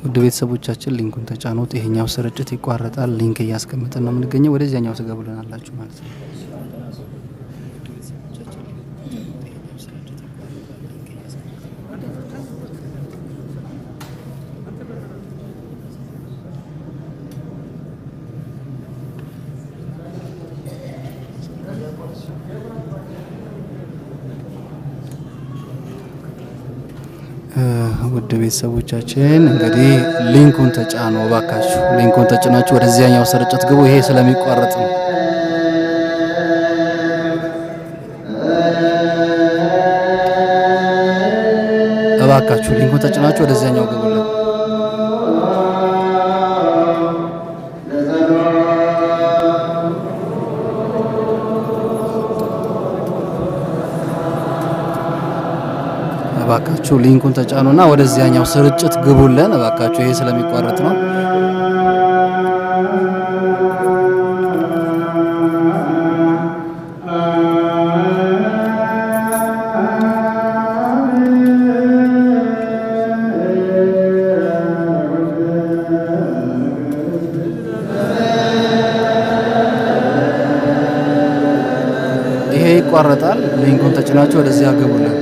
ውድ ቤተሰቦቻችን ሊንኩን ተጫኑት። ይሄኛው ስርጭት ይቋረጣል። ሊንክ እያስቀመጥን ነው የምንገኘው። ወደዚያኛው ትገቡልናላችሁ ማለት ነው። ውድ ቤተሰቦቻችን እንግዲህ ሊንኩን ተጫኑ እባካችሁ። ሊንኩን ተጭናችሁ ወደዚያኛው ስርጭት ግቡ። ይሄ ስለሚቋረጥ ነው። እባካችሁ ሊንኩን ተጭናችሁ ወደዚያኛው ግቡልን። እባካችሁ ሊንኩን ተጫኑና ወደዚያኛው ስርጭት ግቡልን። እባካችሁ ይሄ ስለሚቋረጥ ነው። ይሄ ይቋረጣል። ሊንኩን ተጭናችሁ ወደዚያ ግቡልን።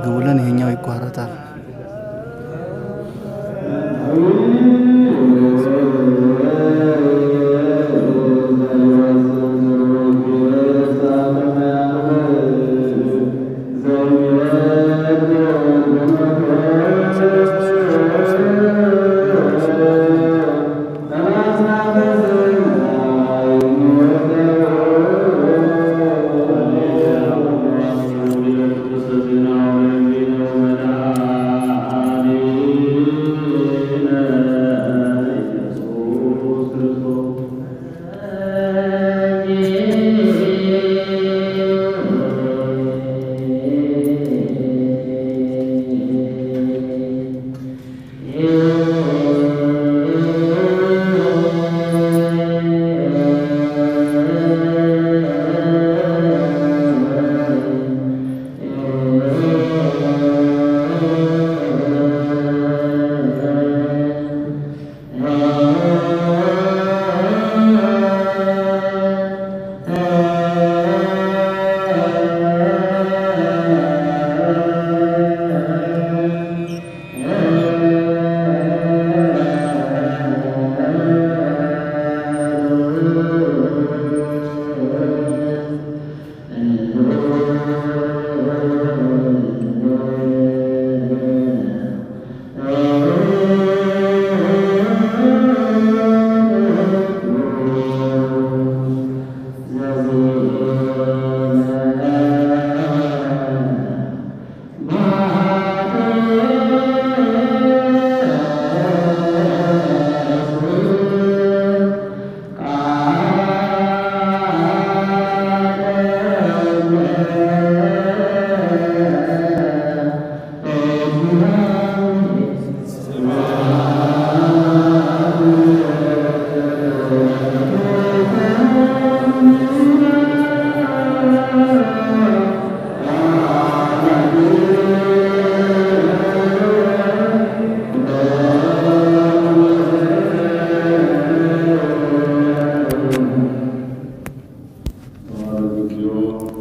ግቡልን። ይሄኛው ይቋረጣል።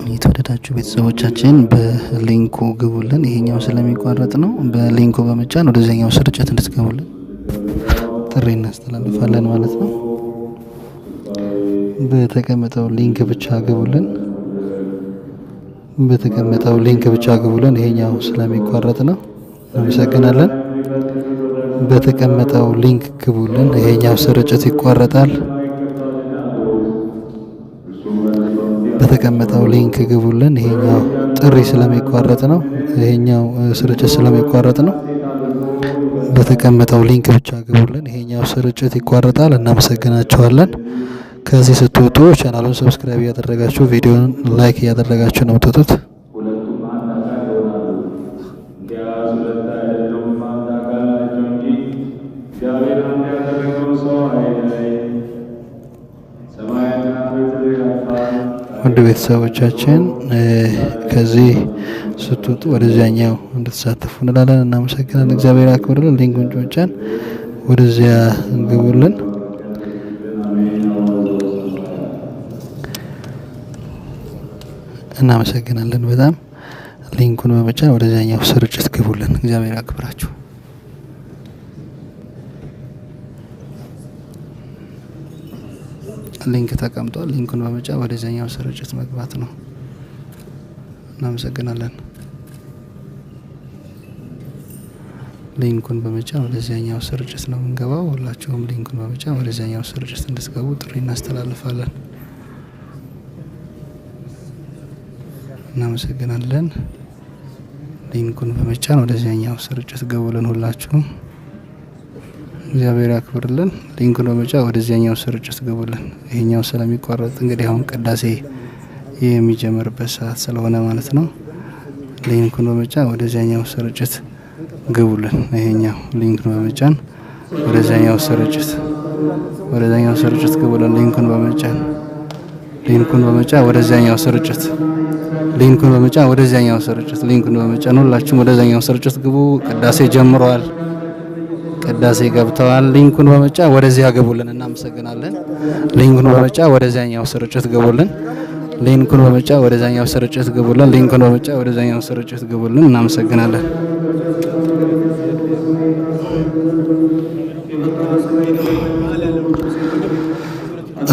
የተወደዳችሁ ቤተሰቦቻችን በሊንኩ ግቡልን። ይሄኛው ስለሚቋረጥ ነው። በሊንኩ በመጫን ወደዚህኛው ስርጭት እንድትገቡልን ጥሪ እናስተላልፋለን ማለት ነው። በተቀመጠው ሊንክ ብቻ ግቡልን። በተቀመጠው ሊንክ ብቻ ግቡልን። ይሄኛው ስለሚቋረጥ ነው። እናመሰግናለን። በተቀመጠው ሊንክ ግቡልን። ይሄኛው ስርጭት ይቋረጣል። በተቀመጠው ሊንክ ግቡልን። ይሄኛው ጥሪ ስለሚቋረጥ ነው። ይሄኛው ስርጭት ስለሚቋረጥ ነው። በተቀመጠው ሊንክ ብቻ ግቡልን። ይሄኛው ስርጭት ይቋረጣል። እናመሰግናችኋለን። ከዚህ ስትወጡ ቻናሉን ሰብስክራይብ እያደረጋችሁ ቪዲዮውን ላይክ እያደረጋችሁ ነው የምትወጡት። ውድ ቤተሰቦቻችን ከዚህ ስትወጡ ወደዚያኛው እንድትሳተፉ እንላለን። እናመሰግናለን። እግዚአብሔር ያክብርልን። ሊንኩን ጫን፣ ወደዚያ ግቡልን። እናመሰግናለን በጣም። ሊንኩን በመጫን ወደዚያኛው ስርጭት ግቡልን። እግዚአብሔር ያክብራችሁ። ሊንክ ተቀምጧል። ሊንኩን በመጫን ወደዚያኛው ስርጭት መግባት ነው። እናመሰግናለን። ሊንኩን በመጫን ወደዚያኛው ስርጭት ነው የምንገባው። ሁላችሁም ሊንኩን በመጫን ወደዚያኛው ስርጭት እንድትገቡ ጥሪ እናስተላልፋለን። እናመሰግናለን። ሊንኩን በመጫን ወደዚያኛው ስርጭት ገቡልን። ሁላችሁም እግዚአብሔር ያክብርልን። ሊንኩን በመጫን ወደዚያኛው ስርጭት ገቡልን። ይሄኛው ስለሚቋረጥ እንግዲህ አሁን ቅዳሴ የሚጀምርበት ሰዓት ስለሆነ ማለት ነው። ሊንኩን በመጫን ወደዚያኛው ስርጭት ግቡልን። ይሄኛው ሊንኩን በመጫን ወደዚያኛው ስርጭት ግቡልን። ሊንኩን በመጫን ወደዚያኛው ስርጭት ሊንኩን በመጫን ሁላችሁም ወደዚያኛው ስርጭት ግቡ። ቅዳሴ ጀምሯል። ቅዳሴ ገብተዋል። ሊንኩን በመጫን ወደዚያ ገቡልን። እናመሰግናለን። ሊንኩን በመጫን ወደዚያኛው ስርጭት ገቡልን። ሊንኩን በመጫ ወደዛኛው ስርጭት ግቡልን። ሊንኩን በመጫ ወደዛኛው ስርጭት ግቡልን። እናመሰግናለን።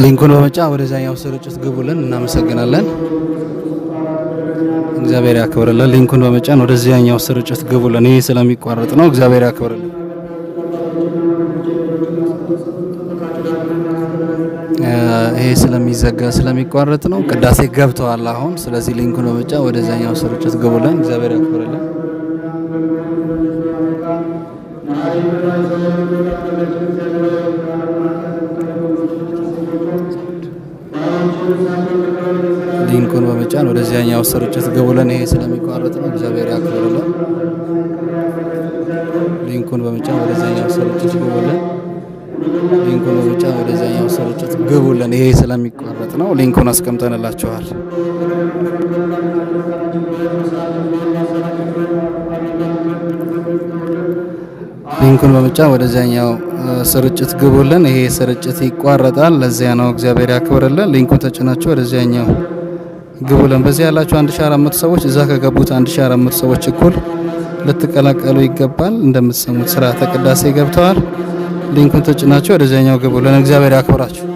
ሊንኩን በመጫ ወደዛኛው ስርጭት ግቡልን። እናመሰግናለን። እግዚአብሔር ያክብርልን። ሊንኩን በመጫን ወደዚያኛው ስርጭት ግቡልን። ይሄ ስለሚቋረጥ ነው። እግዚአብሔር ያክብርልን። ይሄ ስለሚዘጋ ስለሚቋረጥ ነው። ቅዳሴ ገብተዋል አሁን። ስለዚህ ሊንኩን በመጫ ወደዛኛው ስርጭት ግቡልን። እግዚአብሔር ያክብርልን። ሊንኩን በመጫን ወደዚያኛው ስርጭት ግቡልን። ይሄ ስለሚቋረጥ ነው። እግዚአብሔር ያክብርልን። ሊንኩን በመጫን ወደዚያኛው ስርጭት ግቡልን። ሊንኩን በመጫን ወደዚያኛው ስርጭት ግቡልን። ይሄ ስለሚቋረጥ ነው። ሊንኩን አስቀምጠንላችኋል። ሊንኩን በመጫን ወደዚያኛው ስርጭት ግቡልን። ይሄ ስርጭት ይቋረጣል። ለዚያ ነው። እግዚአብሔር ያክብርልን። ሊንኩን ተጭናችሁ ወደዚያኛው ግቡልን። በዚህ ያላችሁ 1400 ሰዎች እዛ ከገቡት 1400 ሰዎች እኩል ልትቀላቀሉ ይገባል። እንደምትሰሙት ስርዓተ ቅዳሴ ገብተዋል። ሊንኩን ተጭናችሁ ወደዚያኛው ግቡልን። እግዚአብሔር ያክብራችሁ።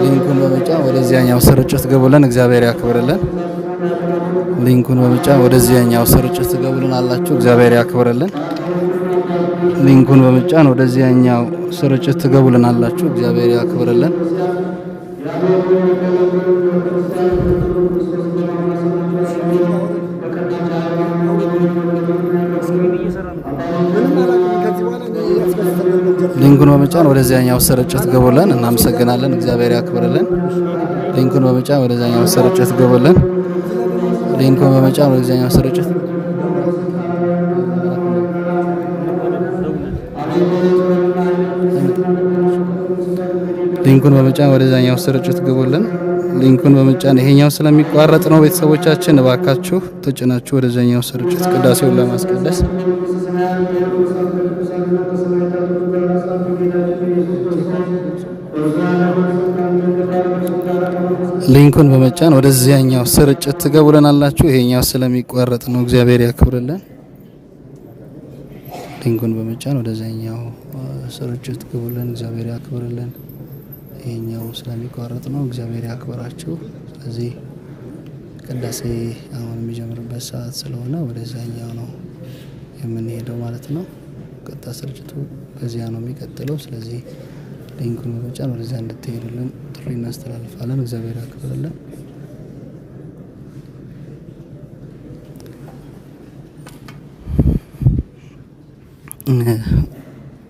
ሊንኩን በመጫን ወደዚያኛው ስርጭት ግቡልን። እግዚአብሔር ያክብርልን። ሊንኩን በመጫን ወደዚያኛው ስርጭት ግቡልን አላችሁ። እግዚአብሔር ያክብርልን። ሊንኩን በመጫን ወደዚያኛው ስርጭት ግቡልን አላችሁ። እግዚአብሔር ያክብርልን። ሊንኩን በመጫን ወደዚያኛው ስርጭት ግቡልን። እናመሰግናለን። እግዚአብሔር ያክብርልን። ሊንኩን በመጫን ወደዚያኛው ስርጭት ግቡልን። ሊንኩን በመጫን ወደዚያኛው ስርጭት ሊንኩን በመጫን ወደዛኛው ስርጭት ግቡልን። ሊንኩን በመጫን ይሄኛው ስለሚቋረጥ ነው። ቤተሰቦቻችን እባካችሁ ተጭናችሁ ወደዛኛው ስርጭት ቅዳሴውን ለማስቀደስ ሊንኩን በመጫን ወደዚያኛው ስርጭት ትገቡልናላችሁ። ይሄኛው ስለሚቋረጥ ነው። እግዚአብሔር ያክብርልን። ሊንኩን በመጫን ወደዚያኛው ስርጭት ግቡልን። እግዚአብሔር ያክብርልን። ይሄኛው ስለሚቋረጥ ነው። እግዚአብሔር ያክብራችሁ። ስለዚህ ቅዳሴ አሁን የሚጀምርበት ሰዓት ስለሆነ ወደዛኛው ነው የምንሄደው ማለት ነው። ቀጣ ስርጭቱ በዚያ ነው የሚቀጥለው። ስለዚህ ሊንኩን በመጫን ወደዛ እንድትሄዱልን ጥሪ እናስተላልፋለን። እግዚአብሔር ያክብርልን።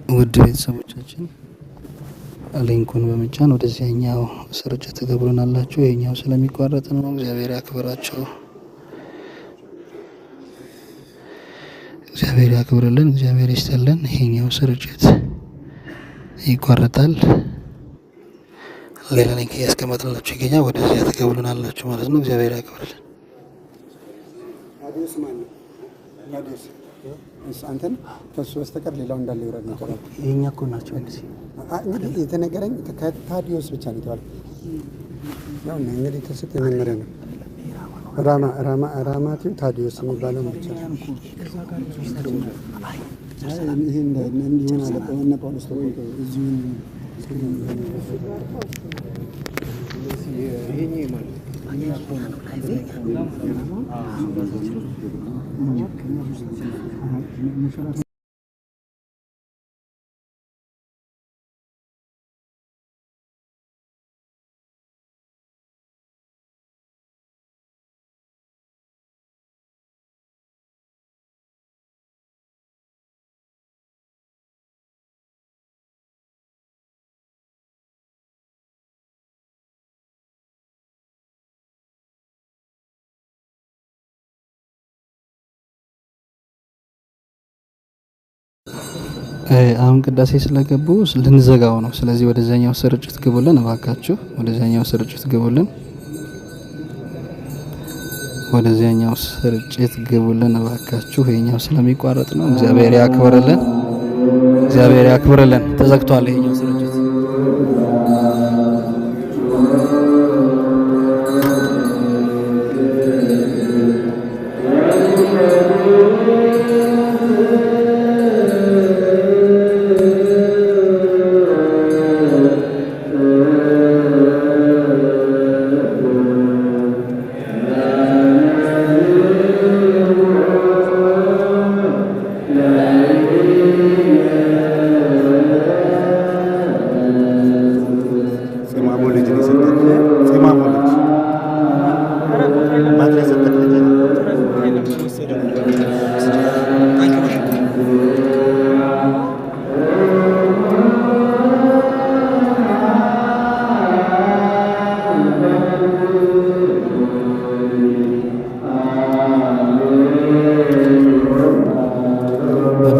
ውድ ቤተሰቦቻችን ሊንኩን በመጫን ወደዚያኛው ስርጭት ትገቡልናላችሁ። ይሄኛው ስለሚቋረጥ ነው። እግዚአብሔር ያክብራችሁ። እግዚአብሔር ያክብርልን። እግዚአብሔር ይስጥልን። ይሄኛው ስርጭት ይቋረጣል። ሌላ ሊንክ እያስቀመጥንላችሁ ይገኛል። ወደዚያ ትገቡልናላችሁ ማለት ነው። እግዚአብሔር ያክብርልን። አንተን ከሱ በስተቀር ሌላው እንዳለ ይወራል ነው ተባለ። የኛ እኮ ናቸው እንግዲህ የተነገረኝ ከታዲዮስ ብቻ ነው የተባለው። ያው እንግዲህ ተሰጠ መመሪያ ነው። ራማቲው ታዲዮስ የሚባለው ብቻ ይሄ እንዲሆን አለ እና ጳውሎስ ተቆይቶ እዚሁ ይሄ ማለት አሁን ቅዳሴ ስለገቡ ልንዘጋው ነው። ስለዚህ ወደዛኛው ስርጭት ግቡልን እባካችሁ። ወደዛኛው ስርጭት ግቡልን። ወደዛኛው ስርጭት ግቡልን እባካችሁ። ይሄኛው ስለሚቋረጥ ነው። እግዚአብሔር ያክብርልን። እግዚአብሔር ያክብርልን። ተዘግቷል ይሄኛው ስርጭት።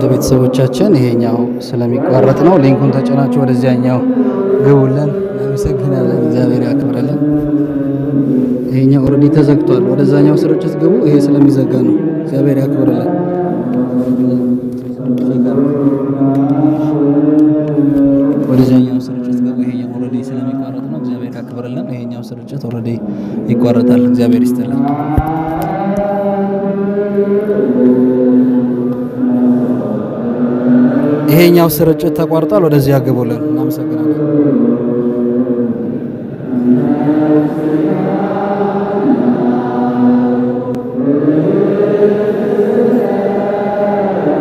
ቤተሰቦቻችን ይሄኛው ስለሚቋረጥ ነው። ሊንኩን ተጭናችሁ ወደዚያኛው ግቡልን። እናመሰግናለን። እግዚአብሔር ያክብረልን። ይሄኛው ኦልሬዲ ተዘግቷል። ወደዛኛው ስርጭት ግቡ። ይሄ ስለሚዘጋ ነው። እግዚአብሔር ያክብረልን። ወደዛኛው ስርጭት ግቡ። ይሄኛው ኦልሬዲ ስለሚቋረጥ ነው። እግዚአብሔር ያክብረልን። ይሄኛው ስርጭት ኦልሬዲ ይቋረጣል። እግዚአብሔር ይስጥልን። ይሄኛው ስርጭት ተቋርጧል። ወደዚያ ግቡልን። እናመሰግናለን።